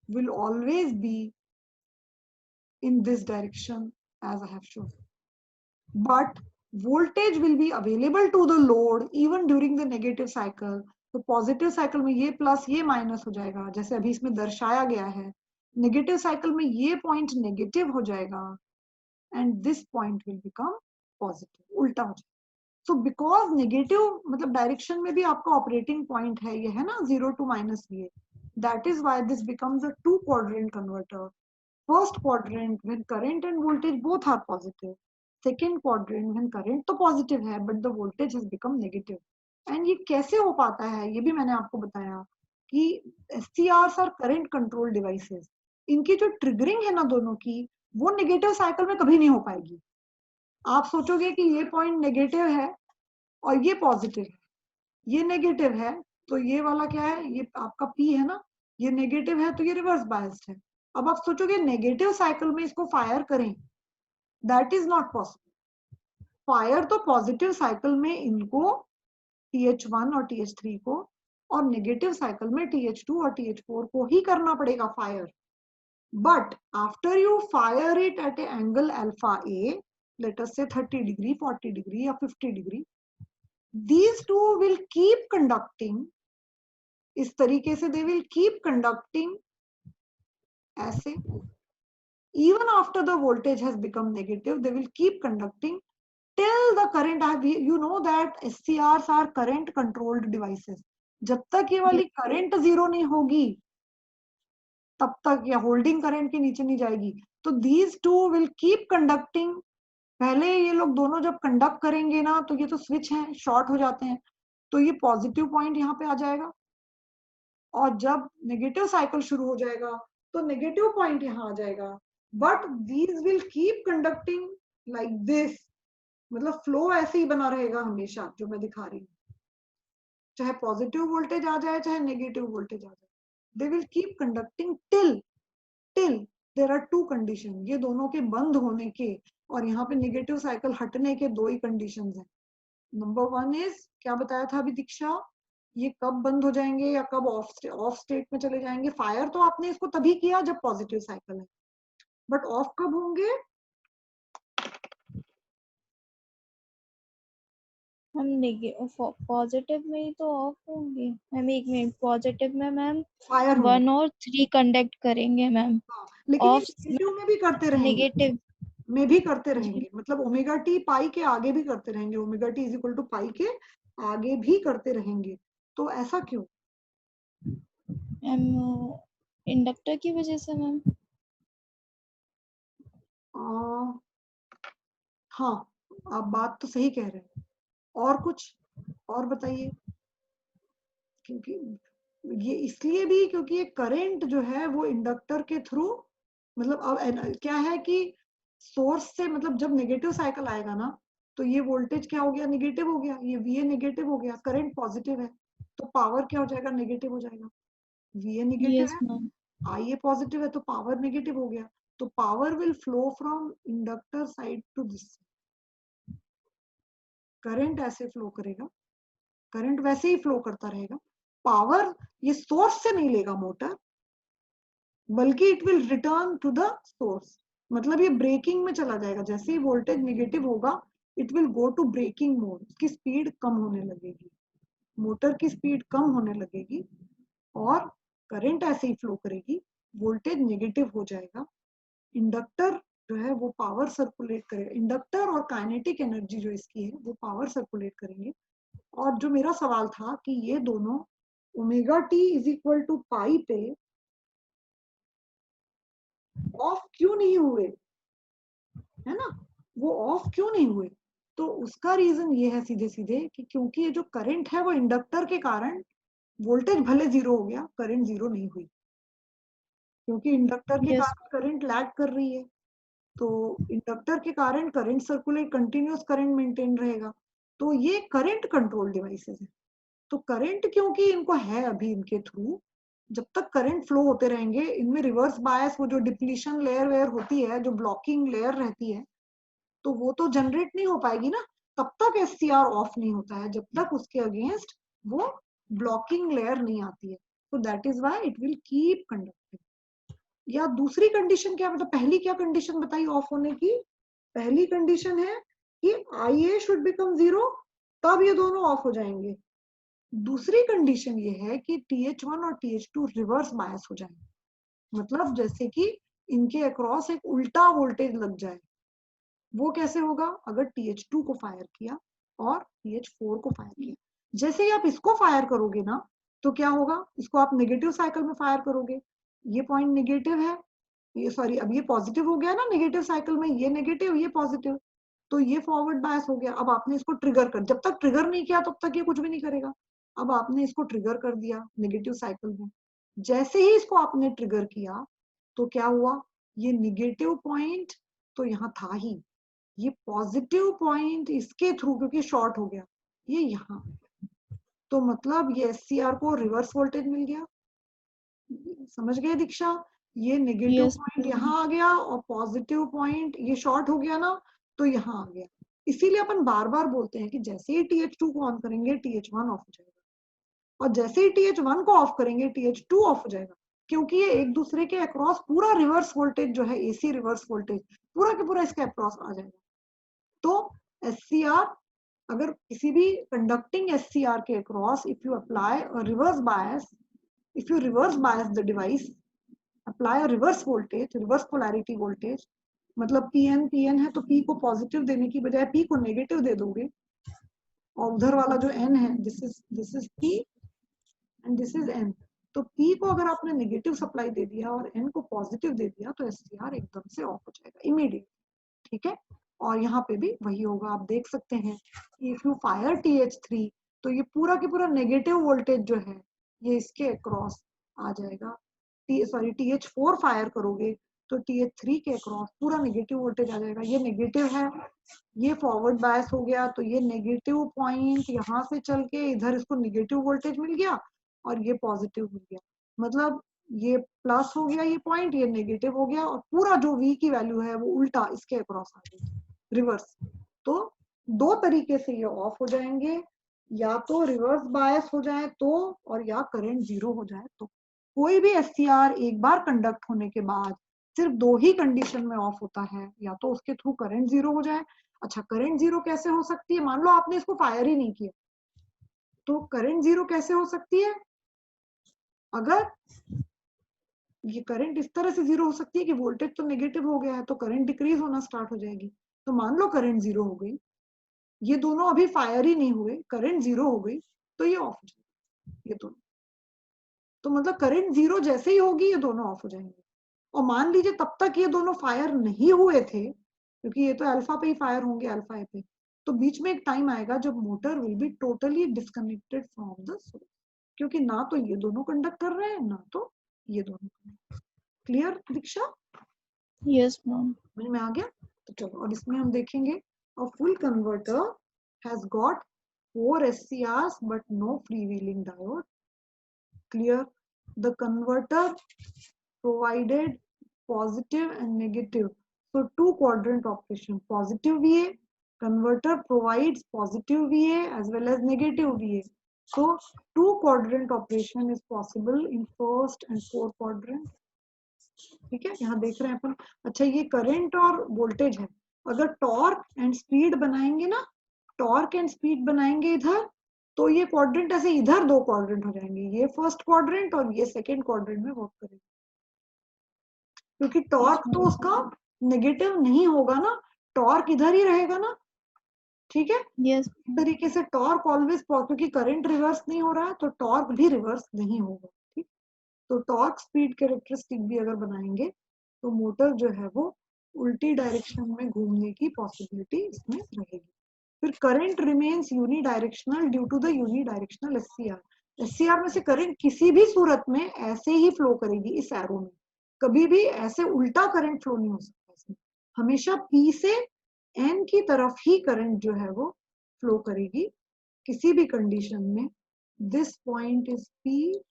will always be in this direction as I have shown, but voltage will be available to the load even during the negative cycle. तो पॉजिटिव साइकिल में ये प्लस ये माइनस हो जाएगा, जैसे अभी इसमें दर्शाया गया है, नेगेटिव साइकिल में ये पॉइंट नेगेटिव हो जाएगा and this point will become positive, उल्टा हो जाएगा। So because negative मतलब डायरेक्शन में भी आपका ऑपरेटिंग पॉइंट है, ये है ना 0 to -VA, that is why this becomes a two quadrant converter. First quadrant when current and voltage both are positive, second quadrant when current तो positive है but the voltage has become negative. And ये कैसे हो पाता है, ये भी मैंने आपको बताया कि SCRs are current control devices, इनकी जो ट्रिगरिंग है ना दोनों की, वो नेगेटिव साइकिल में कभी नहीं हो पाएगी। आप सोचोगे कि ये पॉइंट नेगेटिव है और ये पॉजिटिव है, ये नेगेटिव है तो ये वाला क्या है, ये आपका P है ना, ये नेगेटिव है तो ये रिवर्स बायस्ड है। अब आप सोचोगे नेगेटिव साइकिल में इसको फायर करें, that is not possible. Fire तो पॉजिटिव साइकिल में इनको TH1 और TH3 को, और नेगेटिव साइकिल में TH2 और TH4 को ही करना पड़ेगा fire. But after you fire it at an angle alpha A, let us say 30 degree, 40 degree or 50 degree, these two will keep conducting, इस तरीके से they will keep conducting ऐसे, even after the voltage has become negative, they will keep conducting till the current, you know that SCRs are current controlled devices, जब तक ये वाली करंट जीरो नहीं होगी तब तक, या होल्डिंग करंट के नीचे नहीं जाएगी, तो these two will keep conducting। पहले ये लोग दोनों जब कंडक्ट करेंगे ना, तो ये तो स्विच है, शॉर्ट हो जाते हैं, तो ये पॉजिटिव पॉइंट यहाँ पे आ जाएगा, और जब नेगेटिव साइकिल शुरू हो जाएगा तो नेगेटिव पॉइंट यहाँ आ जाएगा, but these will keep conducting like this, मतलब फ्लो ऐसे ही बना रहेगा हमेशा, जो मैं दिखा रही हूँ, चाहे पॉजिटिव वोल्टेज आ जाए चाहे नेगेटिव वोल्टेज आ जाए, they will keep conducting till there are two condition, ये दोनों के बंद होने के और यहाँ पे नेगेटिव साइकिल हटने के दो ही कंडीशन है। नंबर 1 इज, क्या बताया था अभी दीक्षा, ये कब बंद हो जाएंगे या कब ऑफ स्टेट में चले जाएंगे। फायर तो आपने इसको तभी किया जब पॉजिटिव साइकिल है, बट ऑफ कब होंगे, हम पॉजिटिव में ही तो ऑफ होंगे मैम। एक मिनट, पॉजिटिव में मैम फायर होंगे 1 और 3 कंडक्ट करेंगे मैम, हाँ, लेकिन ये ऑफ नेगेटिव में भी करते रहेंगे, नेगेटिव में भी करते जी रहेंगे, मतलब ओमेगा टी पाई के आगे भी करते रहेंगे, omega T is equal to pi के आगे भी करते रहेंगे। तो ऐसा क्यों? मैम, इंडक्टर की वजह से मैम। आ, हाँ, आप बात तो सही कह रहे हैं। और कुछ और बताइए, क्योंकि ये इसलिए भी क्योंकि ये करंट जो है वो इंडक्टर के थ्रू, मतलब अब क्या है कि सोर्स से, मतलब जब नेगेटिव साइकिल आएगा ना, तो ये वोल्टेज क्या हो गया, नेगेटिव हो गया, ये वीए नेगेटिव हो गया, करंट पॉजिटिव है, तो पावर क्या हो जाएगा, नेगेटिव हो जाएगा। वीए नेगेटिव यस है, मैम। आईए पॉजिटिव है, तो पावर नेगेटिव हो गया। तो power will flow from inductor side to this, current ऐसे फ्लो करेगा, करंट वैसे ही फ्लो करता रहेगा। पावर ये सोर्स से नहीं लेगा मोटर, बल्कि it will return to the source, मतलब ये ब्रेकिंग में चला जाएगा। जैसे ही वोल्टेज नेगेटिव होगा, it will go to braking mode, उसकी स्पीड कम होने लगेगी, मोटर की स्पीड कम होने लगेगी, और करंट ऐसे ही फ्लो करेगी, वोल्टेज नेगेटिव हो जाएगा। इंडक्टर जो है वो पावर सर्कुलेट करेगा, इंडक्टर और काइनेटिक एनर्जी जो इसकी है वो पावर सर्कुलेट करेंगे। और जो मेरा सवाल था कि ये दोनों omega T is equal to pi पे ऑफ क्यों नहीं हुए, है ना, वो ऑफ क्यों नहीं हुए? तो उसका रीजन ये है सीधे सीधे कि क्योंकि ये जो करंट है वो इंडक्टर के कारण, वोल्टेज भले जीरो हो गया, करंट जीरो नहीं हुई, क्योंकि इंडक्टर के यस। कारण करंट लैग कर रही है। तो इंडक्टर के कारण current circulate, continuous current maintain रहेगा। तो ये करंट कंट्रोल डिवाइसेस है। तो करंट क्योंकि इनको है अभी, इनके थ्रू जब तक करंट फ्लो होते रहेंगे, इनमें रिवर्स बायस, वो जो डिप्लीशन लेयर वेयर होती है, जो ब्लॉकिंग लेयर रहती है, तो वो तो जनरेट नहीं हो पाएगी ना। तब तक एससीआर ऑफ नहीं होता है जब तक उसके अगेंस्ट वो ब्लॉकिंग लेयर नहीं आती है। तो that is why it will keep conducting. या दूसरी कंडीशन क्या, मतलब पहली क्या कंडीशन बताई ऑफ होने की? पहली कंडीशन है कि IA शुड बिकम जीरो, तब ये दोनों ऑफ हो जाएंगे। दूसरी कंडीशन ये है कि TH1 और TH2 रिवर्स बायस हो जाए, मतलब जैसे कि इनके अक्रॉस एक उल्टा वोल्टेज लग जाए। वो कैसे होगा? अगर TH2 को फायर किया और TH4 को फायर किया, जैसे ही आप इसको फायर करोगे ना, तो क्या होगा, इसको आप नेगेटिव साइकिल में फायर करोगे, ये पॉइंट नेगेटिव है, ये सॉरी अब ये पॉजिटिव हो गया ना, नेगेटिव साइकिल में ये नेगेटिव ये पॉजिटिव, तो ये फॉरवर्ड बायस हो गया। अब आपने इसको ट्रिगर कर, जब तक ट्रिगर नहीं किया तब तक ये कुछ भी नहीं करेगा। अब आपने इसको ट्रिगर कर दिया नेगेटिव साइकिल में, जैसे ही इसको आपने ट्रिगर किया, तो क्या हुआ, ये नेगेटिव पॉइंट तो यहाँ था ही, ये पॉजिटिव पॉइंट इसके थ्रू क्योंकि शॉर्ट हो गया, ये यहाँ, तो मतलब ये SCR को रिवर्स वोल्टेज मिल गया। समझ गए दीक्षा? ये नेगेटिव यस पॉइंट मैम। यहाँ आ गया और पॉजिटिव पॉइंट ये शॉर्ट हो गया ना, तो यहाँ आ गया। इसीलिए अपन बार बार बोलते हैं कि जैसे ही TH2 को ऑन करेंगे TH1 ऑफ हो जाएगा, और जैसे ही TH1 को ऑफ करेंगे TH2 ऑफ हो जाएगा, क्योंकि ये एक दूसरे के अक्रॉस पूरा रिवर्स वोल्टेज जो है, AC रिवर्स वोल्टेज पूरा के पूरा इसके अक्रॉस आ जाएगा। तो SCR, अगर किसी भी कंडक्टिंग SCR के across if you apply reverse bias, if you reverse bias the device, apply a reverse voltage, reverse polarity voltage, मतलब PN है तो P को पॉजिटिव देने की बजाय P को नेगेटिव दे दोगे, और उधर वाला जो N है, this is P and this is N, तो P को अगर आपने नेगेटिव सप्लाई दे दिया और N को पॉजिटिव दे दिया, तो SCR एकदम से ऑफ हो जाएगा इमीडिएट। ठीक है, और यहाँ पे भी वही होगा, आप देख सकते हैं कि इफ यू फायर TH3, तो ये पूरा के पूरा नेगेटिव वोल्टेज जो है ये इसके अक्रॉस आ जाएगा। सॉरी TH4 फायर करोगे तो TH3 के अक्रॉस पूरा नेगेटिव वोल्टेज आ जाएगा, ये नेगेटिव है, ये फॉरवर्ड बायस हो गया, तो ये नेगेटिव पॉइंट यहाँ से चल के इधर इसको नेगेटिव वोल्टेज मिल गया, और ये पॉजिटिव मिल गया, मतलब ये प्लस हो गया ये पॉइंट, ये नेगेटिव हो गया, और पूरा जो V की वैल्यू है वो उल्टा इसके अक्रॉस आ गई, रिवर्स। तो दो तरीके से ये ऑफ हो जाएंगे, या तो रिवर्स बायस हो जाए तो, और या करंट जीरो हो जाए तो। कोई भी SCR एक बार कंडक्ट होने के बाद सिर्फ दो ही कंडीशन में ऑफ होता है, या तो उसके थ्रू करंट जीरो हो जाए। अच्छा, करंट जीरो कैसे हो सकती है? मान लो आपने इसको फायर ही नहीं किया, तो करंट जीरो कैसे हो सकती है? अगर ये करंट इस तरह से जीरो हो सकती है कि वोल्टेज तो नेगेटिव हो गया है तो करंट डिक्रीज होना स्टार्ट हो जाएगी। तो मान लो करंट जीरो हो गई, ये दोनों अभी फायर ही नहीं हुए, करंट जीरो हो गई तो ये ऑफ हो जाएगी ये दोनों। तो मतलब करंट जीरो जैसे ही होगी ये दोनों ऑफ हो जाएंगे। और मान लीजिए तब तक ये दोनों फायर नहीं हुए थे, क्योंकि ये तो अल्फा पे ही फायर होंगे, अल्फा ए पे, तो बीच में एक टाइम आएगा जब motor will be totally disconnected from the source, क्योंकि ना तो ये दोनों कंडक्ट कर रहे हैं ना तो ये दोनों। क्लियर दीक्षा? Yes ma'am. समझ में आ गया? तो चलो और इसमें हम देखेंगे a full converter has got 4 SCRs but no freewheeling diode. Clear? The converter provided positive and negative. So two quadrant operation, positive VA, converter provides positive VA as well as negative VA. So two quadrant operation is possible in first and fourth quadrant. ठीक है, यहाँ देख रहे हैं अपन। अच्छा ये करंट और वोल्टेज है, अगर टॉर्क एंड स्पीड बनाएंगे ना, टॉर्क एंड स्पीड बनाएंगे इधर, तो ये क्वाड्रेंट ऐसे इधर दो क्वाड्रेंट हो जाएंगे, ये फर्स्ट क्वाड्रेंट और ये सेकंड क्वाड्रेंट में वर्क करेंगे, क्योंकि टॉर्क तो उसका नेगेटिव नहीं होगा ना, टॉर्क इधर ही रहेगा ना। ठीक है, यस इस तरीके से टॉर्क ऑलवेज, क्योंकि करंट रिवर्स नहीं हो रहा है तो टॉर्क भी रिवर्स नहीं होगा। ठीक, तो टॉर्क स्पीड कैरेक्टरिस्टिक भी अगर बनाएंगे तो मोटर जो है वो उल्टी डायरेक्शन में घूमने की पॉसिबिलिटी इसमें रहेगी। फिर current remains unidirectional due to the unidirectional SCR. SCR में से करंट किसी भी सूरत में ऐसे ही फ्लो करेगी, इस एरो में कभी भी ऐसे उल्टा करंट फ्लो नहीं हो सकता इसमें, हमेशा पी से एन की तरफ ही करंट जो है वो फ्लो करेगी किसी भी कंडीशन में। This point is P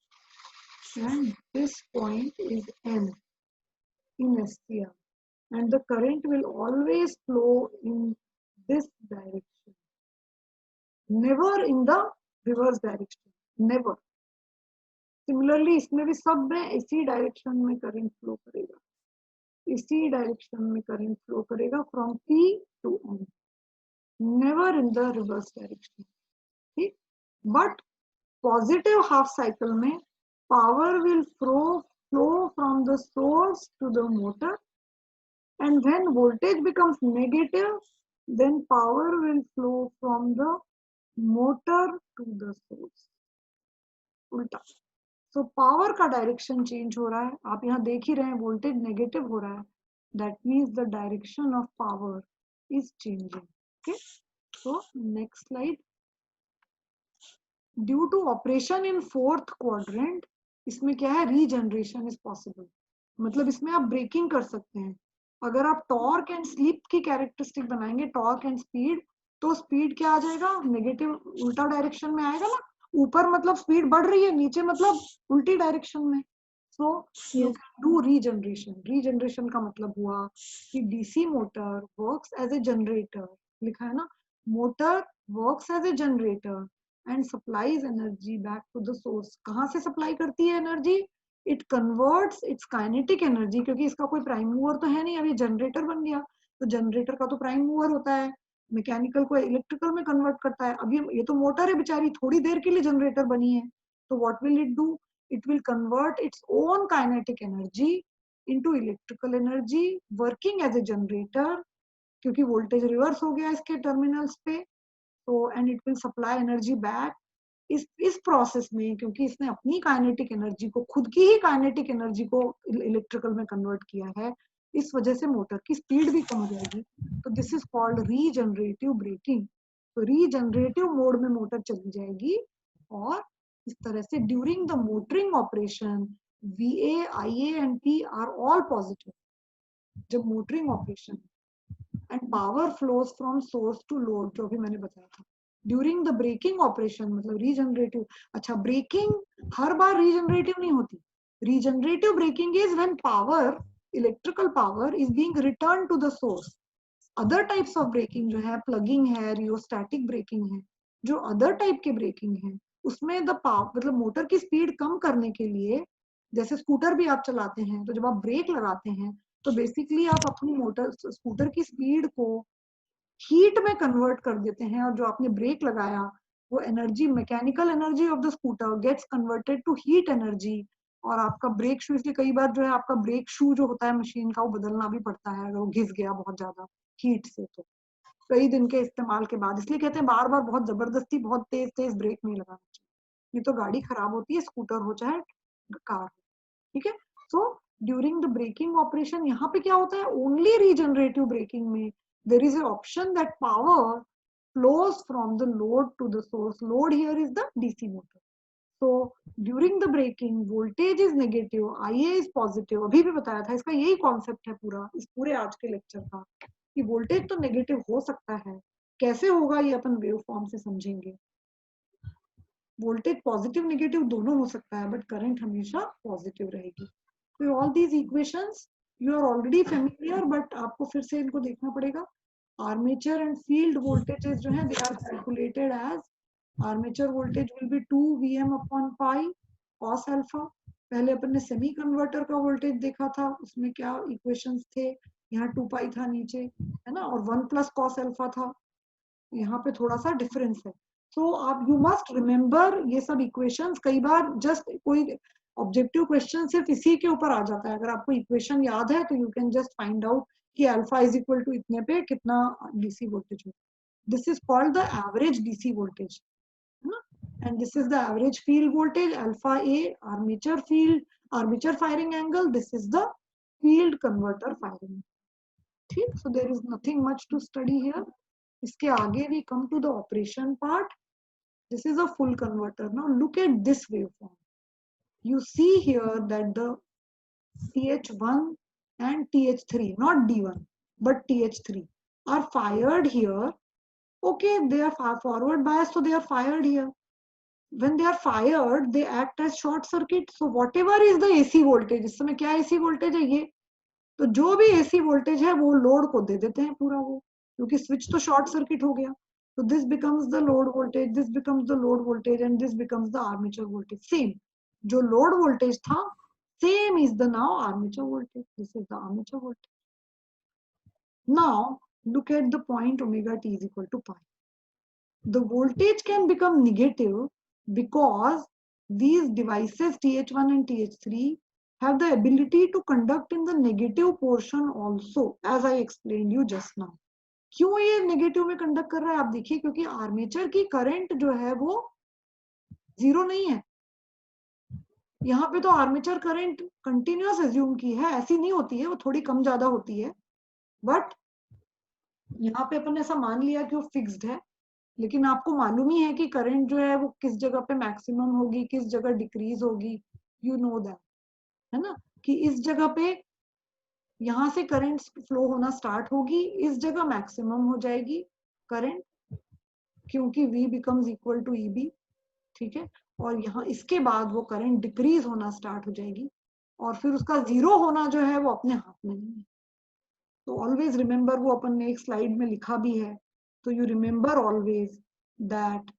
and this point is N in SCR, and the current will always flow in this direction, never in the reverse direction, never. Similarly इसमें भी सब में इसी डायरेक्शन में करंट फ्लो करेगा, इसी डायरेक्शन में करंट फ्लो करेगा from P to N, never in the reverse direction. ठीक, बट पॉजिटिव हाफ साइकिल में power will flow from the source to the motor, and when voltage becomes negative then power will flow from the motor to the source, उल्टा। सो पावर का डायरेक्शन चेंज हो रहा है, आप यहाँ देख ही रहे हैं वोल्टेज नेगेटिव हो रहा है, that means the direction of power is changing. Okay, so next slide. Due to operation in fourth quadrant, इसमें क्या है, रीजनरेशन इज पॉसिबल, मतलब इसमें आप ब्रेकिंग कर सकते हैं। अगर आप टॉर्क एंड स्लिप की कैरेक्टरिस्टिक बनाएंगे, टॉर्क एंड स्पीड, तो स्पीड क्या आ जाएगा, नेगेटिव उल्टा डायरेक्शन में आएगा ना, ऊपर मतलब स्पीड बढ़ रही है, नीचे मतलब उल्टी डायरेक्शन में। So you can do regeneration. Regeneration का मतलब हुआ कि DC motor works as a generator, लिखा है ना, motor works as a generator and supplies energy back to the source। कहाँ से सप्लाई करती है energy, it converts it's kinetic energy, क्योंकि इसका कोई प्राइम मूवर तो है नहीं, अभी जनरेटर बन गया, तो जनरेटर का तो प्राइम मूवर होता है, मैकेनिकल को इलेक्ट्रिकल में कन्वर्ट करता है। अभी ये तो मोटर है बेचारी, थोड़ी देर के लिए जनरेटर बनी है, तो what will it do, it will convert its own kinetic energy into electrical energy working as a generator, क्योंकि वोल्टेज रिवर्स हो गया इसके टर्मिनल्स पे, तो and it will supply energy back. इस प्रोसेस में क्योंकि इसने अपनी काइनेटिक एनर्जी को, खुद की ही काइनेटिक एनर्जी को इलेक्ट्रिकल में कन्वर्ट किया है, इस वजह से मोटर की स्पीड भी कम हो जाएगी। तो this is called regenerative braking. तो रीजनरेटिव मोड में मोटर चली जाएगी, और इस तरह से during the motoring operation VA, IA and P are all positive जब motoring operation, and power flows from source to load, जो भी मैंने बताया था। ड्यूरिंग द ब्रेकिंग ऑपरेशन मतलब रीजनरेटिव, अच्छा ब्रेकिंग हर बार रीजनरेटिव नहीं होती, regenerative braking is when power, electrical power is being return to the source. Other types of braking जो है, प्लगिंग है, रियोस्टैटिक ब्रेकिंग है, जो अदर टाइप के ब्रेकिंग है उसमें द पावर मतलब मोटर की स्पीड कम करने के लिए, जैसे स्कूटर भी आप चलाते हैं तो जब आप ब्रेक लगाते हैं तो बेसिकली आप अपनी मोटर स्कूटर की स्पीड को हीट में कन्वर्ट कर देते हैं, और जो आपने ब्रेक लगाया वो energy, mechanical energy of the scooter gets converted to heat energy, और आपका ब्रेक शू, इसलिए कई बार जो है आपका ब्रेक शू जो होता है मशीन का वो बदलना भी पड़ता है अगर वो घिस गया बहुत ज्यादा हीट से, तो कई दिन के इस्तेमाल के बाद। इसलिए कहते हैं बार बार बहुत जबरदस्ती बहुत तेज तेज ब्रेक नहीं लगाना चाहिए, नहीं तो गाड़ी खराब होती है, स्कूटर हो चाहे कार हो। ठीक है, so during the braking operation यहाँ पे क्या होता है, ओनली रीजनरेटिव ब्रेकिंग में there is a option that power flows from the load to the source. Load here is the DC motor. So during the braking voltage is negative, IA is positive. अभी भी बताया था, इसका यही कॉन्सेप्ट है पूरा इस पूरे आज के लेक्चर का, कि वोल्टेज तो नेगेटिव हो सकता है, कैसे होगा ये अपन वेव फॉर्म से समझेंगे। वोल्टेज पॉजिटिव नेगेटिव दोनों हो सकता है, बट करंट हमेशा पॉजिटिव रहेगी। तो all these equations you are already familiar, but आपको फिर से इनको देखना पड़ेगा। आर्मेचर एंड फील्ड वोल्टेजेस जो है they are calculated as armature voltage will be 2 Vm upon pi cos alpha. पहले अपन ने सेमी कन्वर्टर का वोल्टेज देखा था, उसमें क्या इक्वेशंस थे, यहाँ 2 पाई था नीचे, है ना, और 1 प्लस cos अल्फा था, यहाँ पे थोड़ा सा डिफरेंस है। तो आप यू मस्ट रिमेम्बर ये सब इक्वेशंस। कई बार जस्ट कोई ऑब्जेक्टिव क्वेश्चन सिर्फ इसी के ऊपर आ जाता है, अगर आपको इक्वेशन याद है तो you can just find out कि अल्फा इज इक्वल टू इतने पे कितना डीसी वोल्टेज हो। This is called the average DC voltage, है ना, and this is the average field voltage alpha A, armature field, armature firing angle, this is the field converter firing. ठीक, so there is nothing much to study here. इसके आगे we come to the operation part. This is a full converter. Now look at this waveform. You see here that the TH1 and TH3, not D1 but TH3 are fired here. Okay, they are forward bias, so they are fired here. When they are fired they act as short circuit. So whatever is the AC voltage, इस समय क्या AC voltage है ये, तो जो भी AC वोल्टेज है वो लोड को दे देते हैं पूरा, वो क्योंकि स्विच तो शॉर्ट सर्किट हो गया। तो this becomes the load voltage, this becomes the load voltage and this becomes the armature voltage. Same जो लोड वोल्टेज था same is the now armature voltage, this is the armature voltage. Now look at the point omega t is equal to pi. The voltage can become negative because these devices TH1 and TH3 have the ability to conduct in the negative portion also, as I explained you just now. क्यों ये नेगेटिव में कंडक्ट कर रहा है आप देखिए, क्योंकि आर्मेचर की करंट जो है वो जीरो नहीं है। यहाँ पे तो आर्मेचर करंट कंटिन्यूअस एज्यूम की है, ऐसी नहीं होती है, वो थोड़ी कम ज्यादा होती है, बट यहाँ पे अपन ने ऐसा मान लिया कि वो फिक्स्ड है। लेकिन आपको मालूम ही है कि करंट जो है वो किस जगह पे मैक्सिमम होगी, किस जगह डिक्रीज होगी, यू नो दैट, है ना, कि इस जगह पे यहाँ से करंट फ्लो होना स्टार्ट होगी, इस जगह मैक्सिमम हो जाएगी करंट, क्योंकि V becomes equal to EB। ठीक है, और यहाँ इसके बाद वो करंट डिक्रीज होना स्टार्ट हो जाएगी, और फिर उसका जीरो होना जो है वो अपने हाथ में नहीं है। तो ऑलवेज रिमेम्बर, वो अपन ने एक स्लाइड में लिखा भी है, तो you remember always that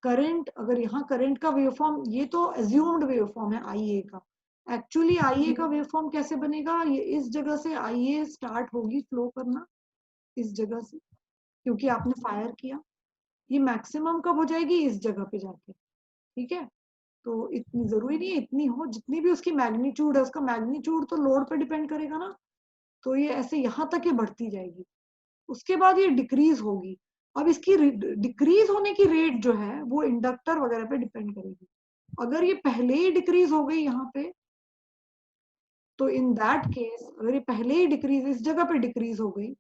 current, अगर यहाँ करंट का वेवफॉर्म, ये तो एज्यूम्ड वेवफॉर्म है IA का, एक्चुअली IA का वेवफॉर्म कैसे बनेगा, ये इस जगह से IA स्टार्ट होगी फ्लो करना, इस जगह से, क्योंकि आपने फायर किया, ये मैक्सिमम कब हो जाएगी, इस जगह पे जाके। ठीक है, तो इतनी जरूरी नहीं है इतनी हो, जितनी भी उसकी मैग्नीट्यूड है, उसका मैग्नीट्यूड तो लोड पे डिपेंड करेगा ना, तो ये ऐसे यहाँ तक ही बढ़ती जाएगी, उसके बाद ये डिक्रीज होगी। अब इसकी डिक्रीज होने की रेट जो है वो इंडक्टर वगैरह पे डिपेंड करेगी। अगर ये पहले ही डिक्रीज हो गई यहाँ पे, तो इन दैट केस अगर ये पहले ही डिक्रीज इस जगह पे डिक्रीज हो गई,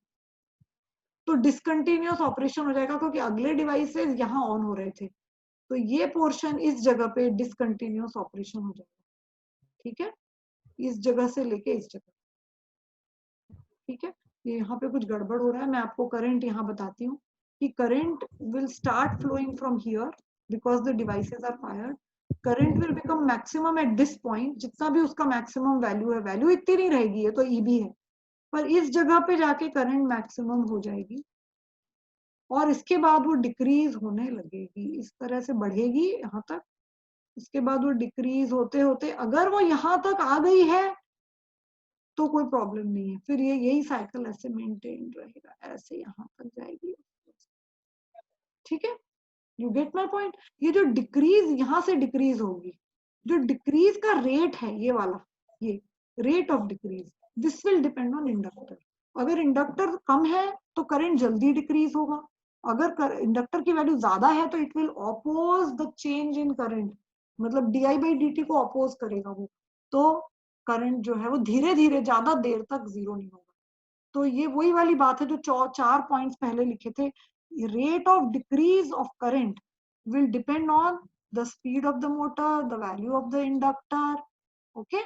तो डिसकंटिन्यूअस ऑपरेशन हो जाएगा, क्योंकि अगले डिवाइसेस यहाँ ऑन हो रहे थे, तो ये पोर्शन इस जगह पे डिसकंटिन्यूअस ऑपरेशन हो जाएगा। ठीक है, इस जगह से लेके इस जगह। ठीक है, ये यहाँ पे कुछ गड़बड़ हो रहा है, मैं आपको करंट यहाँ बताती हूँ कि current will start flowing from here because the devices are fired. Current will become maximum at this point, जितना भी उसका मैक्सिमम वैल्यू है, वैल्यू इतनी नहीं रहेगी, ये तो EB है, पर इस जगह पे जाके करंट मैक्सिमम हो जाएगी, और इसके बाद वो डिक्रीज होने लगेगी, इस तरह से बढ़ेगी यहाँ तक, इसके बाद वो डिक्रीज होते होते अगर वो यहाँ तक आ गई है तो कोई प्रॉब्लम नहीं है, फिर ये यही साइकिल ऐसे मेंटेन रहेगा, ऐसे यहाँ तक जाएगी। ठीक है, यू गेट माय पॉइंट। ये जो डिक्रीज यहाँ से डिक्रीज होगी, जो डिक्रीज का रेट है ये वाला, ये rate of decrease, this will depend on inductor. अगर इंडक्टर कम है तो करंट जल्दी डिक्रीज होगा, अगर इंडक्टर की वैल्यू ज्यादा है तो it will oppose the change in current, मतलब डीआई बाई डी टी को अपोज करेगा वो, तो करंट जो है वो धीरे धीरे ज्यादा देर तक जीरो नहीं होगा। तो ये वही वाली बात है जो 4 पॉइंट्स पहले लिखे थे, rate of decrease of current will depend on the speed of the motor, the value of the inductor, okay?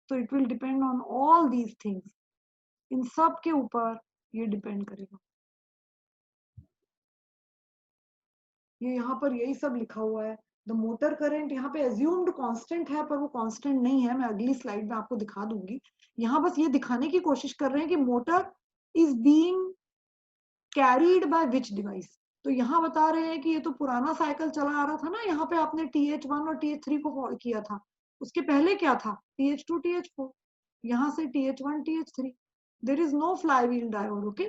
So it will depend on all these things, इन सब के ऊपर ये डिपेंड करेगा। ये यहाँ पर यही सब लिखा हुआ है। द मोटर करंट यहाँ पे एज्यूम्ड कांस्टेंट है, पर वो कांस्टेंट नहीं है, मैं अगली स्लाइड में आपको दिखा दूंगी। यहाँ बस ये दिखाने की कोशिश कर रहे हैं कि motor is being carried by which device. तो यहाँ बता रहे हैं कि ये तो पुराना साइकिल चला आ रहा था ना, यहाँ पे आपने TH1 और TH3 को किया था, उसके पहले क्या था TH2 TH4, यहाँ से TH1 TH3, there is no flywheel diode, okay.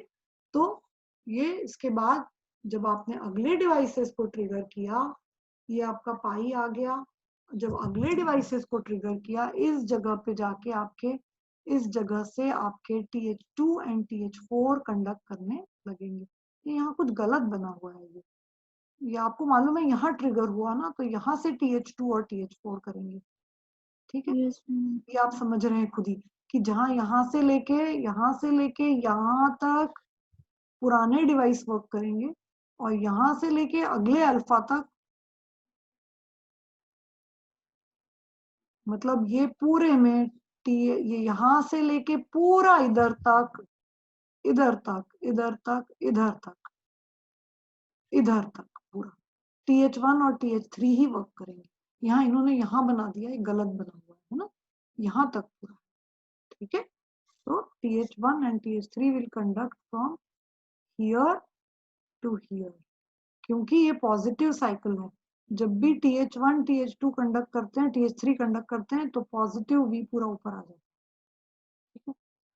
तो ये इसके बाद जब आपने अगले डिवाइसेस को ट्रिगर किया, ये आपका पाई आ गया, जब अगले डिवाइसेस को ट्रिगर किया इस जगह पे जाके आपके, इस जगह से आपके TH2 एंड TH4 कंडक्ट करने लगेंगे। ये यहाँ कुछ गलत बना हुआ है, ये आपको मालूम है, यहाँ ट्रिगर हुआ ना तो यहाँ से TH2 और TH4 करेंगे, ठीक है। Yes ma'am. ये आप समझ रहे हैं खुद ही कि जहाँ यहाँ से लेके यहाँ तक पुराने डिवाइस वर्क करेंगे, और यहाँ से लेके अगले अल्फा तक, मतलब ये पूरे में ये यहाँ से लेके पूरा इधर तक, इधर तक, इधर तक, इधर तक, इधर तक पूरा TH1 और TH3 ही वर्क करेंगे। यहाँ इन्होंने यहाँ बना दिया, ये गलत बना हुआ है ना, यहाँ तक पूरा, ठीक है। तो TH1 and TH3 will conduct from here to here, क्योंकि ये पॉजिटिव साइकिल है। जब भी TH1 TH2 कंडक्ट करते हैं, TH3 कंडक्ट करते हैं, तो पॉजिटिव V पूरा ऊपर आ जाता है, ठीक है।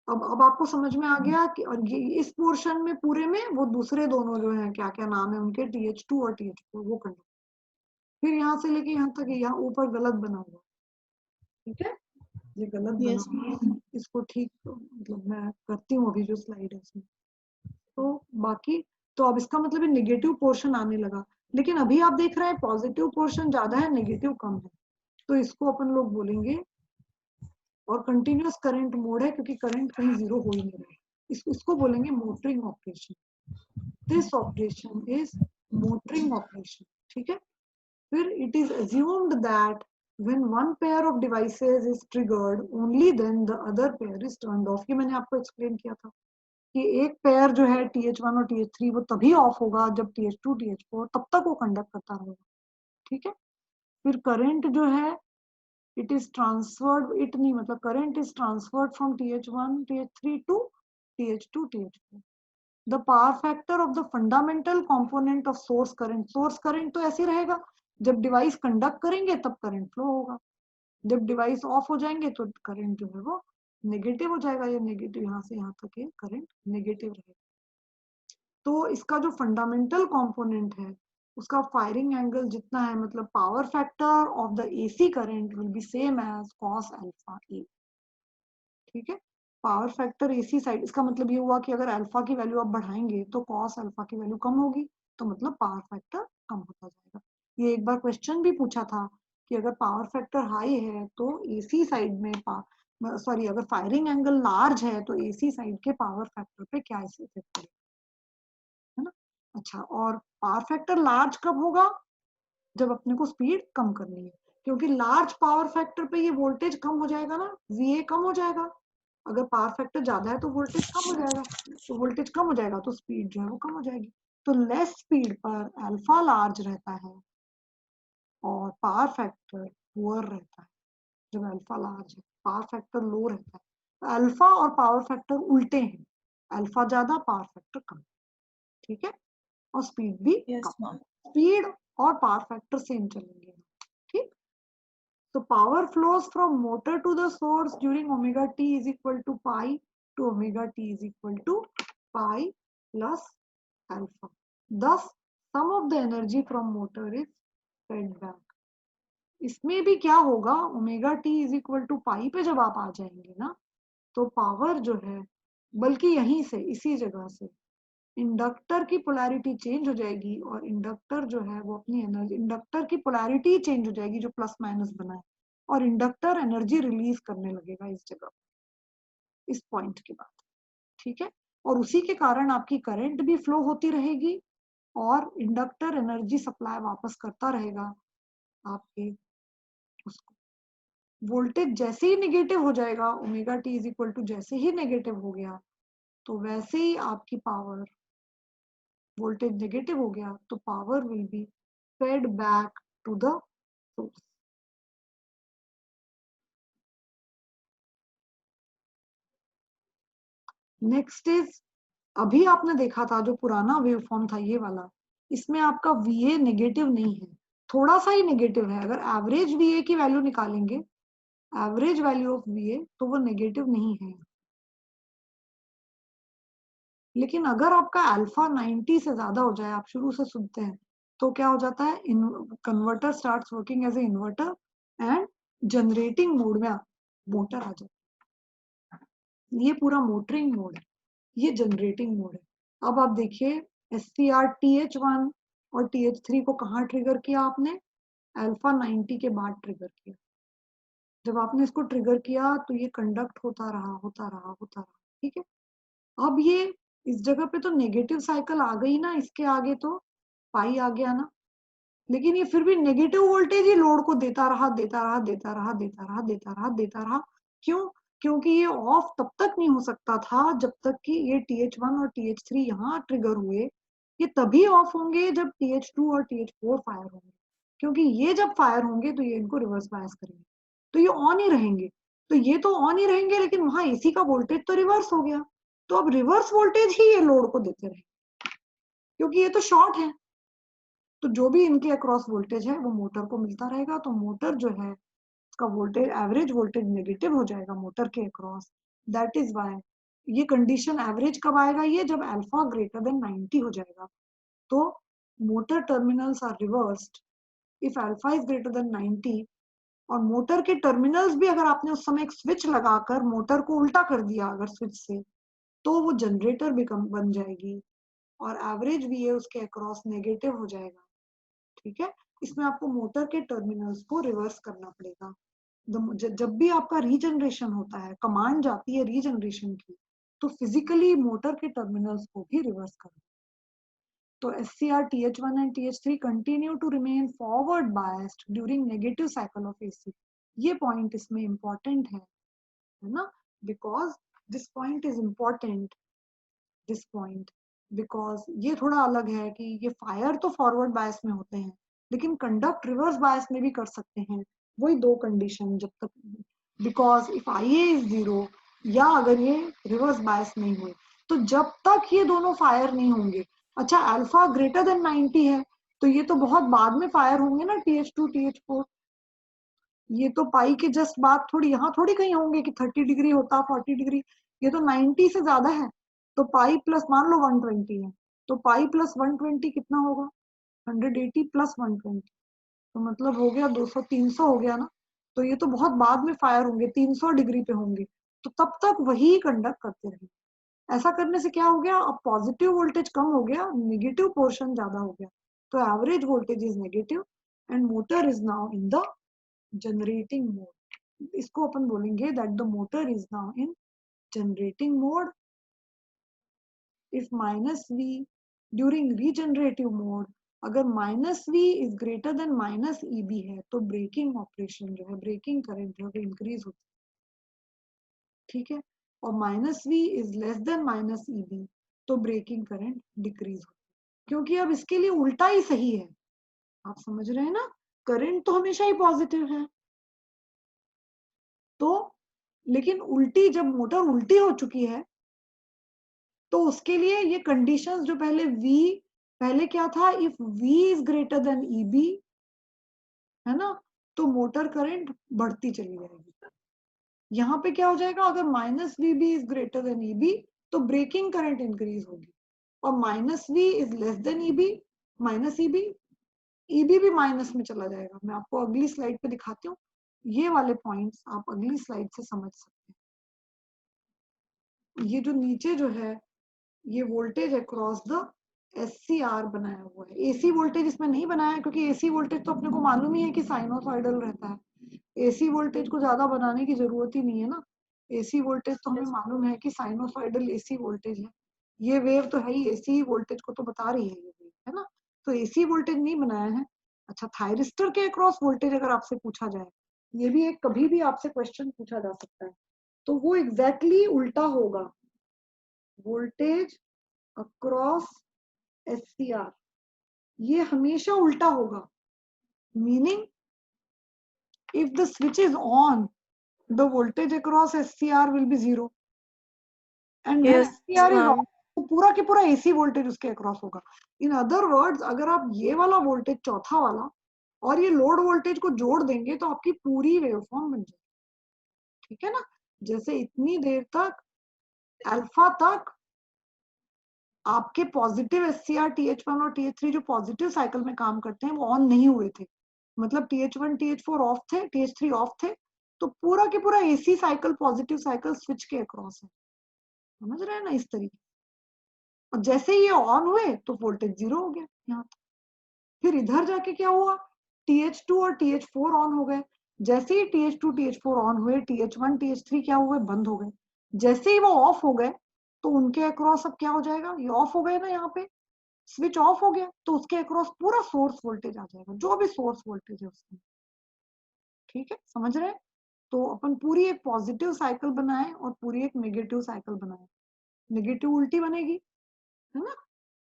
अब आपको समझ में आ गया कि, और ये इस पोर्शन में पूरे में वो दूसरे दोनों जो है, क्या क्या नाम है उनके, TH2 और TH4 वो कंडक्ट, फिर यहाँ से लेके यहाँ तक, यहाँ ऊपर गलत बना हुआ, ठीक है, ये गलत बना यस हुआ मैम। है, इसको ठीक मतलब मैं करती हूँ अभी जो स्लाइड है इसमें। तो बाकी, तो अब इसका मतलब है नेगेटिव पोर्शन आने लगा, लेकिन अभी आप देख रहे हैं पॉजिटिव पोर्शन ज्यादा है, नेगेटिव कम है, तो इसको अपन लोग बोलेंगे, और कंटिन्यूअस करंट मोड है क्योंकि करंट कहीं जीरो हो ही नहीं रहा है, इसको बोलेंगे motoring operation. This operation is motoring operation, ठीक है। फिर it is assumed that when one pair of devices is triggered, only then the other pair is turned off। ये मैंने आपको एक्सप्लेन किया था कि एक पेयर जो है TH1 और TH3 वो तभी ऑफ होगा जब TH2 TH4 तब तक वो कंडक्ट करता रहेगा, ठीक है। फिर करंट जो है इट इज ट्रांसफर्ड, इट नहीं मतलब current is transferred from TH1 TH3 to TH2 TH4। The power factor of the fundamental component of source current तो ऐसे रहेगा, जब डिवाइस कंडक्ट करेंगे तब करंट फ्लो होगा, जब डिवाइस ऑफ हो जाएंगे तो करंट जो है वो नेगेटिव हो जाएगा, ये नेगेटिव यहाँ से यहाँ तक ये करंट नेगेटिव रहेगा। तो इसका जो फंडामेंटल कंपोनेंट है उसका फायरिंग एंगल जितना है, मतलब power factor of the AC current will be same as cos alpha A, ठीक है। पावर फैक्टर AC साइड, इसका मतलब ये हुआ कि अगर अल्फा की वैल्यू आप बढ़ाएंगे तो कॉस अल्फा की वैल्यू कम होगी, तो मतलब पावर फैक्टर कम होता जाएगा। ये एक बार क्वेश्चन भी पूछा था कि अगर पावर फैक्टर हाई है तो AC साइड में सॉरी अगर फायरिंग एंगल लार्ज है तो AC साइड के पावर फैक्टर पे क्या इफेक्ट पड़ेगा, है ना। अच्छा, और पावर फैक्टर लार्ज कब होगा, जब अपने को स्पीड कम करनी है, क्योंकि लार्ज पावर फैक्टर पे ये वोल्टेज कम हो जाएगा ना, VA कम हो जाएगा। अगर पावर फैक्टर ज्यादा है तो वोल्टेज कम हो जाएगा, तो वोल्टेज कम हो जाएगा तो स्पीड जो है वो कम हो जाएगी। तो लेस स्पीड पर अल्फा लार्ज रहता है और पावर फैक्टर पुअर रहता है। जब अल्फा लार्ज है पावर फैक्टर लो रहता है, तो अल्फा और पावर फैक्टर उल्टे हैं, अल्फा ज्यादा पावर फैक्टर कम, ठीक है, और स्पीड भी यस कम, मैम। स्पीड और पावर फैक्टर सेम चलेंगे, ठीक। So power flows from motor to the source during omega t is equal to pi to omega t is equal to pi plus alpha. Thus, some of the energy from motor is fed back. इसमें भी क्या होगा, omega T is equal to pi पे जब आप आ जाएंगे ना, तो पावर जो है, बल्कि यहीं से इसी जगह से इंडक्टर की पोलैरिटी चेंज हो जाएगी, और इंडक्टर जो है वो अपनी एनर्जी, इंडक्टर की पोलैरिटी चेंज हो जाएगी जो प्लस माइनस बना है, और इंडक्टर एनर्जी रिलीज करने लगेगा इस जगह, इस पॉइंट के बाद। ठीक है, और उसी के कारण आपकी करंट भी फ्लो होती रहेगी, और इंडक्टर एनर्जी सप्लाई वापस करता रहेगा आपके उसको। वोल्टेज जैसे ही नेगेटिव हो जाएगा, omega T is equal to जैसे ही नेगेटिव हो गया, तो वैसे ही आपकी पावर, वोल्टेज नेगेटिव हो गया तो power will be fed back to the source. Next is, अभी आपने देखा था जो पुराना वेव फॉर्म था ये वाला, इसमें आपका VA नेगेटिव नहीं है, थोड़ा सा ही नेगेटिव है। अगर एवरेज VA की वैल्यू निकालेंगे, एवरेज वैल्यू ऑफ VA, तो वो नेगेटिव नहीं है। लेकिन अगर आपका अल्फा 90 से ज्यादा हो जाए, आप शुरू से सुनते हैं, तो क्या हो जाता है, converter starts working as a inverter and generating mode में मोटर आ जाता है। ये पूरा मोटरिंग मोड है, ये जनरेटिंग मोड है। अब आप देखिए, SCR TH1 और TH3 को कहाँ ट्रिगर किया आपने, अल्फा 90 के बाद ट्रिगर किया। जब आपने इसको ट्रिगर किया तो ये कंडक्ट होता रहा होता रहा होता रहा। ठीक है, अब ये इस जगह पे तो नेगेटिव साइकिल आ गई ना, इसके आगे तो पाई आ गया ना, लेकिन ये फिर भी नेगेटिव वोल्टेज ही लोड को देता रहा देता रहा देता रहा देता रहा देता रहा देता रहा। क्यों? क्योंकि ये ऑफ तब तक नहीं हो सकता था जब तक कि ये TH1 और TH3 यहाँ ट्रिगर हुए। ये तभी ऑफ होंगे जब TH2 और TH4 फायर होंगे, क्योंकि ये जब फायर होंगे तो ये इनको रिवर्स बायस करेंगे, तो ये ऑन ही रहेंगे। तो ये तो ऑन ही रहेंगे, लेकिन वहां AC का वोल्टेज तो रिवर्स हो गया, तो अब रिवर्स वोल्टेज ही ये लोड को देते रहे, क्योंकि ये तो शॉर्ट है। तो जो भी इनके अक्रॉस वोल्टेज है वो मोटर को मिलता रहेगा, तो मोटर जो है उसका वोल्टेज, एवरेज वोल्टेज नेगेटिव हो जाएगा मोटर के अक्रॉस। दैट इज वाई ये कंडीशन एवरेज कब आएगा, ये जब अल्फा ग्रेटर देन 90 हो जाएगा, तो motor terminals are reversed if alpha is greater than 90। और मोटर के टर्मिनल्स भी, अगर आपने उस समय एक स्विच लगाकर मोटर को उल्टा कर दिया अगर स्विच से, तो वो जनरेटर बन जाएगी, और एवरेज VA उसके अक्रॉस नेगेटिव हो जाएगा। ठीक है, इसमें आपको मोटर के टर्मिनल्स को रिवर्स करना पड़ेगा। जब भी आपका रीजनरेशन होता है, कमांड जाती है रीजनरेशन की, तो फिजिकली मोटर के टर्मिनल्स को भी रिवर्स करना। तो SCR TH1 and TH3 continue to remain forward biased during negative cycle of AC। ये पॉइंट इसमें इंपॉर्टेंट है ना, because this point is important, this point, because ये थोड़ा अलग है कि ये फायर तो फॉरवर्ड बायस में होते हैं, लेकिन कंडक्ट रिवर्स बायस में भी कर सकते हैं। वही दो कंडीशन, जब तक, बिकॉज इफ IA इज 0, या अगर ये रिवर्स बायस नहीं हुए, तो जब तक ये दोनों फायर नहीं होंगे। अच्छा, अल्फा ग्रेटर देन 90 है, तो ये तो बहुत बाद में फायर होंगे ना, TH2 TH4, ये तो पाई के जस्ट बाद, थोड़ी यहाँ थोड़ी कहीं होंगे कि 30 डिग्री होता 40 डिग्री, ये तो 90 से ज्यादा है। तो पाई प्लस, मान लो 120 है, तो पाई प्लस 120 कितना होगा, 180 प्लस 120, तो मतलब हो गया 200, 300 हो गया ना। तो ये तो बहुत बाद में फायर होंगे, 300 डिग्री पे होंगे, तो तब तक वही कंडक्ट करते रहे। ऐसा करने से क्या हो गया, अब पॉजिटिव वोल्टेज कम हो गया, नेगेटिव पोर्शन ज्यादा हो गया, तो average voltage is negative and motor is now in the generating mode. इसको अपन बोलेंगे that the motor is now in generating mode if minus V during regenerative mode. अगर -V is greater then -EB है, तो ब्रेकिंग ऑपरेशन जो है, ब्रेकिंग करंट जो है इंक्रीज होती है। ठीक है, और -V is less than -EB, तो ब्रेकिंग करंट डिक्रीज होती है, क्योंकि अब इसके लिए उल्टा ही सही है। आप समझ रहे हैं ना, करंट तो हमेशा ही पॉजिटिव है, तो लेकिन उल्टी, जब मोटर उल्टी हो चुकी है, तो उसके लिए ये कंडीशंस जो पहले क्या था, if V is greater then EB, है ना, तो मोटर करंट बढ़ती चली जाएगी। यहाँ पे क्या हो जाएगा, अगर -VB is greater then EB, तो ब्रेकिंग करंट इंक्रीज होगी, और -V is less than EB, -EB, EB भी माइनस में चला जाएगा। मैं आपको अगली स्लाइड पे दिखाती हूँ, ये वाले पॉइंट्स आप अगली स्लाइड से समझ सकते हैं। ये जो नीचे जो है ये वोल्टेज अक्रॉस द SCR बनाया हुआ है। AC वोल्टेज इसमें नहीं बनाया है क्योंकि AC वोल्टेज तो अपने को मालूम ही है कि साइनोसॉइडल रहता है। AC वोल्टेज को ज्यादा बनाने की जरूरत ही नहीं है ना। AC वोल्टेज तो हमें मालूम है कि साइनोसॉइडल AC वोल्टेज है। ये वेव तो है ही AC वोल्टेज को तो बता रही है ये वेव, है ना। तो AC वोल्टेज नहीं बनाया है। अच्छा, थायरिस्टर के अक्रॉस वोल्टेज अगर आपसे पूछा जाए, ये भी एक कभी भी आपसे क्वेश्चन पूछा जा सकता है, तो वो एग्जैक्टली उल्टा होगा। वोल्टेज अक्रॉस SCR, ये हमेशा उल्टा होगा। Meaning if the switch is on, the voltage across SCR will be 0, and when Yes, SCR is ma'am. on, तो पूरा के पूरा AC वोल्टेज उसके अक्रॉस होगा। इन अदर वर्ड्स, अगर आप ये वाला वोल्टेज चौथा वाला और ये लोड वोल्टेज को जोड़ देंगे तो आपकी पूरी वेवफॉर्म बन जाएगी, ठीक है ना। जैसे इतनी देर तक अल्फा तक आपके पॉजिटिव SCR TH1 और TH3 जो पॉजिटिव साइकिल में काम करते हैं वो ऑन नहीं हुए थे, मतलब TH1 TH4 ऑफ थे, TH3 ऑफ थे, तो पूरा के पूरा AC cycle positive cycle switch के अक्रॉस है। समझ रहे हैं ना इस तरीके। और जैसे ये ऑन हुए तो वोल्टेज 0 हो गया यहाँ तक। फिर इधर जाके क्या हुआ, TH2 और TH4 ऑन हो गए। जैसे ही TH2 TH4 ऑन हुए, TH1 TH3 क्या हुए, बंद हो गए। जैसे ही वो ऑफ हो गए तो उनके अक्रॉस अब क्या हो जाएगा, ये ऑफ हो गए ना, यहाँ पे स्विच ऑफ हो गया तो उसके अक्रॉस पूरा सोर्स वोल्टेज आ जाएगा, जो भी सोर्स वोल्टेज है उसमें। ठीक है, समझ रहे हैं। तो अपन पूरी एक पॉजिटिव साइकिल बनाए और पूरी एक नेगेटिव साइकिल बनाए। नेगेटिव उल्टी बनेगी, है ना।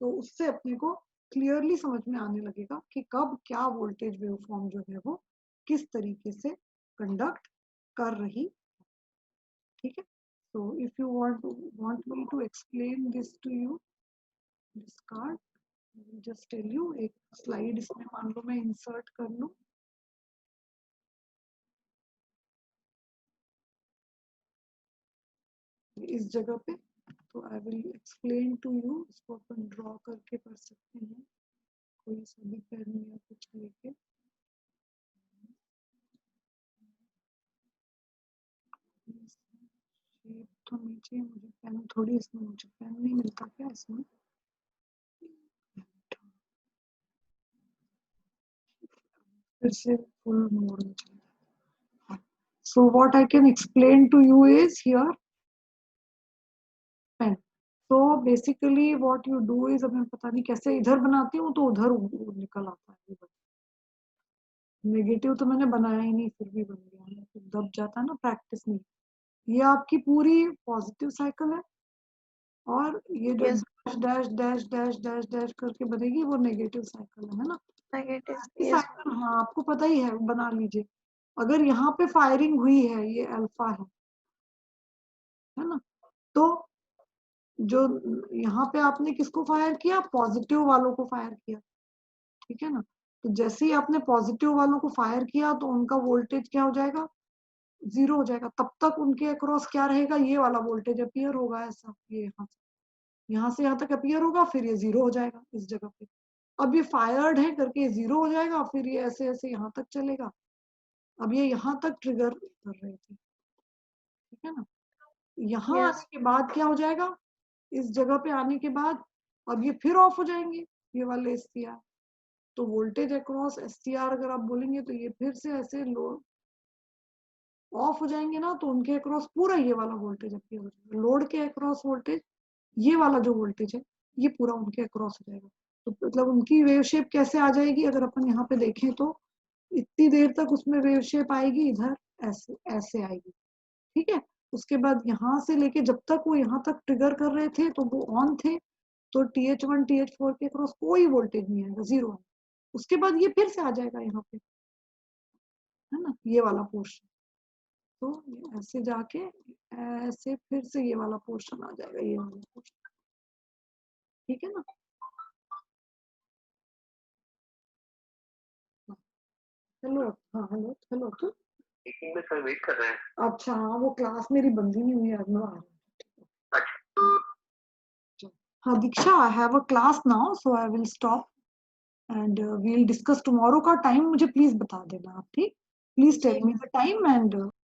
तो उससे अपने को क्लियरली समझ में आने लगेगा कि कब क्या वोल्टेज वेवफॉर्म जो है वो किस तरीके से कंडक्ट कर रही। ठीक है। so if you want me to explain this to you, this card, just tell you, एक स्लाइड इसमें मान लो मैं इंसर्ट कर लूं, इस जगह पे, तो I will explain to you. इसको अपन ड्रॉ करके कर सकते हैं, कोई सा भी पेन या कुछ लेके। शेप तो नीचे, मुझे पेन थोड़ी, इसमें मुझे पेन नहीं मिलता क्या इसमें। फिर से फुल मोड में चले। So what I can explain to you is here pen. So basically what you do is, अब मैं पता नहीं कैसे इधर बनाती हूँ तो उधर निकल आता है। नेगेटिव तो मैंने बनाया ही नहीं, फिर भी बन गया है, फिर दब जाता है ना प्रैक्टिस में। ये आपकी पूरी पॉजिटिव साइकिल है, और ये जो Yes, dash dash dash dash dash dash करके बनेगी वो नेगेटिव साइकिल है ना। negative. ये Yes, साइकिल हाँ आपको पता ही है, बना लीजिए। अगर यहाँ पे फायरिंग हुई है, ये अल्फा है ना, तो जो यहाँ पे आपने किसको फायर किया, पॉजिटिव वालों को फायर किया, ठीक है ना। तो जैसे ही आपने पॉजिटिव वालों को फायर किया तो उनका वोल्टेज क्या हो जाएगा, 0 हो जाएगा। तब तक उनके अक्रॉस क्या रहेगा, ये वाला वोल्टेज अपीयर होगा, ऐसा ये यहाँ से यहाँ तक अपीयर होगा, फिर ये 0 हो जाएगा इस जगह पे। अब ये फायर्ड है करके 0 हो जाएगा, फिर ये ऐसे ऐसे यहाँ तक चलेगा। अब ये यहाँ तक ट्रिगर कर रहे थे, ठीक है ना। यहाँ yes, आने के बाद क्या हो जाएगा, इस जगह पे आने के बाद अब ये फिर ऑफ हो जाएंगे, ये वाले SCR। तो वोल्टेज अक्रॉस SCR अगर आप बोलेंगे तो ये फिर से ऐसे लोड ऑफ हो जाएंगे ना, तो उनके अक्रॉस पूरा ये वाला वोल्टेज अपीयर हो जाएगा। लोड के अक्रॉस वोल्टेज, ये वाला जो वोल्टेज है ये पूरा उनके अक्रॉस हो जाएगा। तो मतलब उनकी वेव शेप कैसे आ जाएगी, अगर अपन यहाँ पे देखें तो इतनी देर तक उसमें वेव शेप आएगी, इधर ऐसे ऐसे आएगी, ठीक है। उसके बाद यहाँ से लेके जब तक वो यहाँ तक ट्रिगर कर रहे थे तो वो ऑन थे, तो TH1 TH4 के क्रॉस कोई वोल्टेज नहीं आएगा, 0 है। उसके बाद ये फिर से आ जाएगा यहाँ पे, है ना, ये वाला पोर्शन। तो ये ऐसे जाके ऐसे फिर से ये वाला पोर्शन आ जाएगा, ये वाला पोर्शन, ठीक है ना। हेलो, हाँ हेलो हेलो तो में सर वेट कर रहे हैं। अच्छा हाँ, वो क्लास मेरी बंद ही नहीं हुई है, मैं आ रही हूँ। अच्छा हाँ Diksha, I have a class now, so I will stop and we'll discuss tomorrow का टाइम मुझे प्लीज बता देना आप, ठीक? प्लीज टेल जी मी द टाइम एंड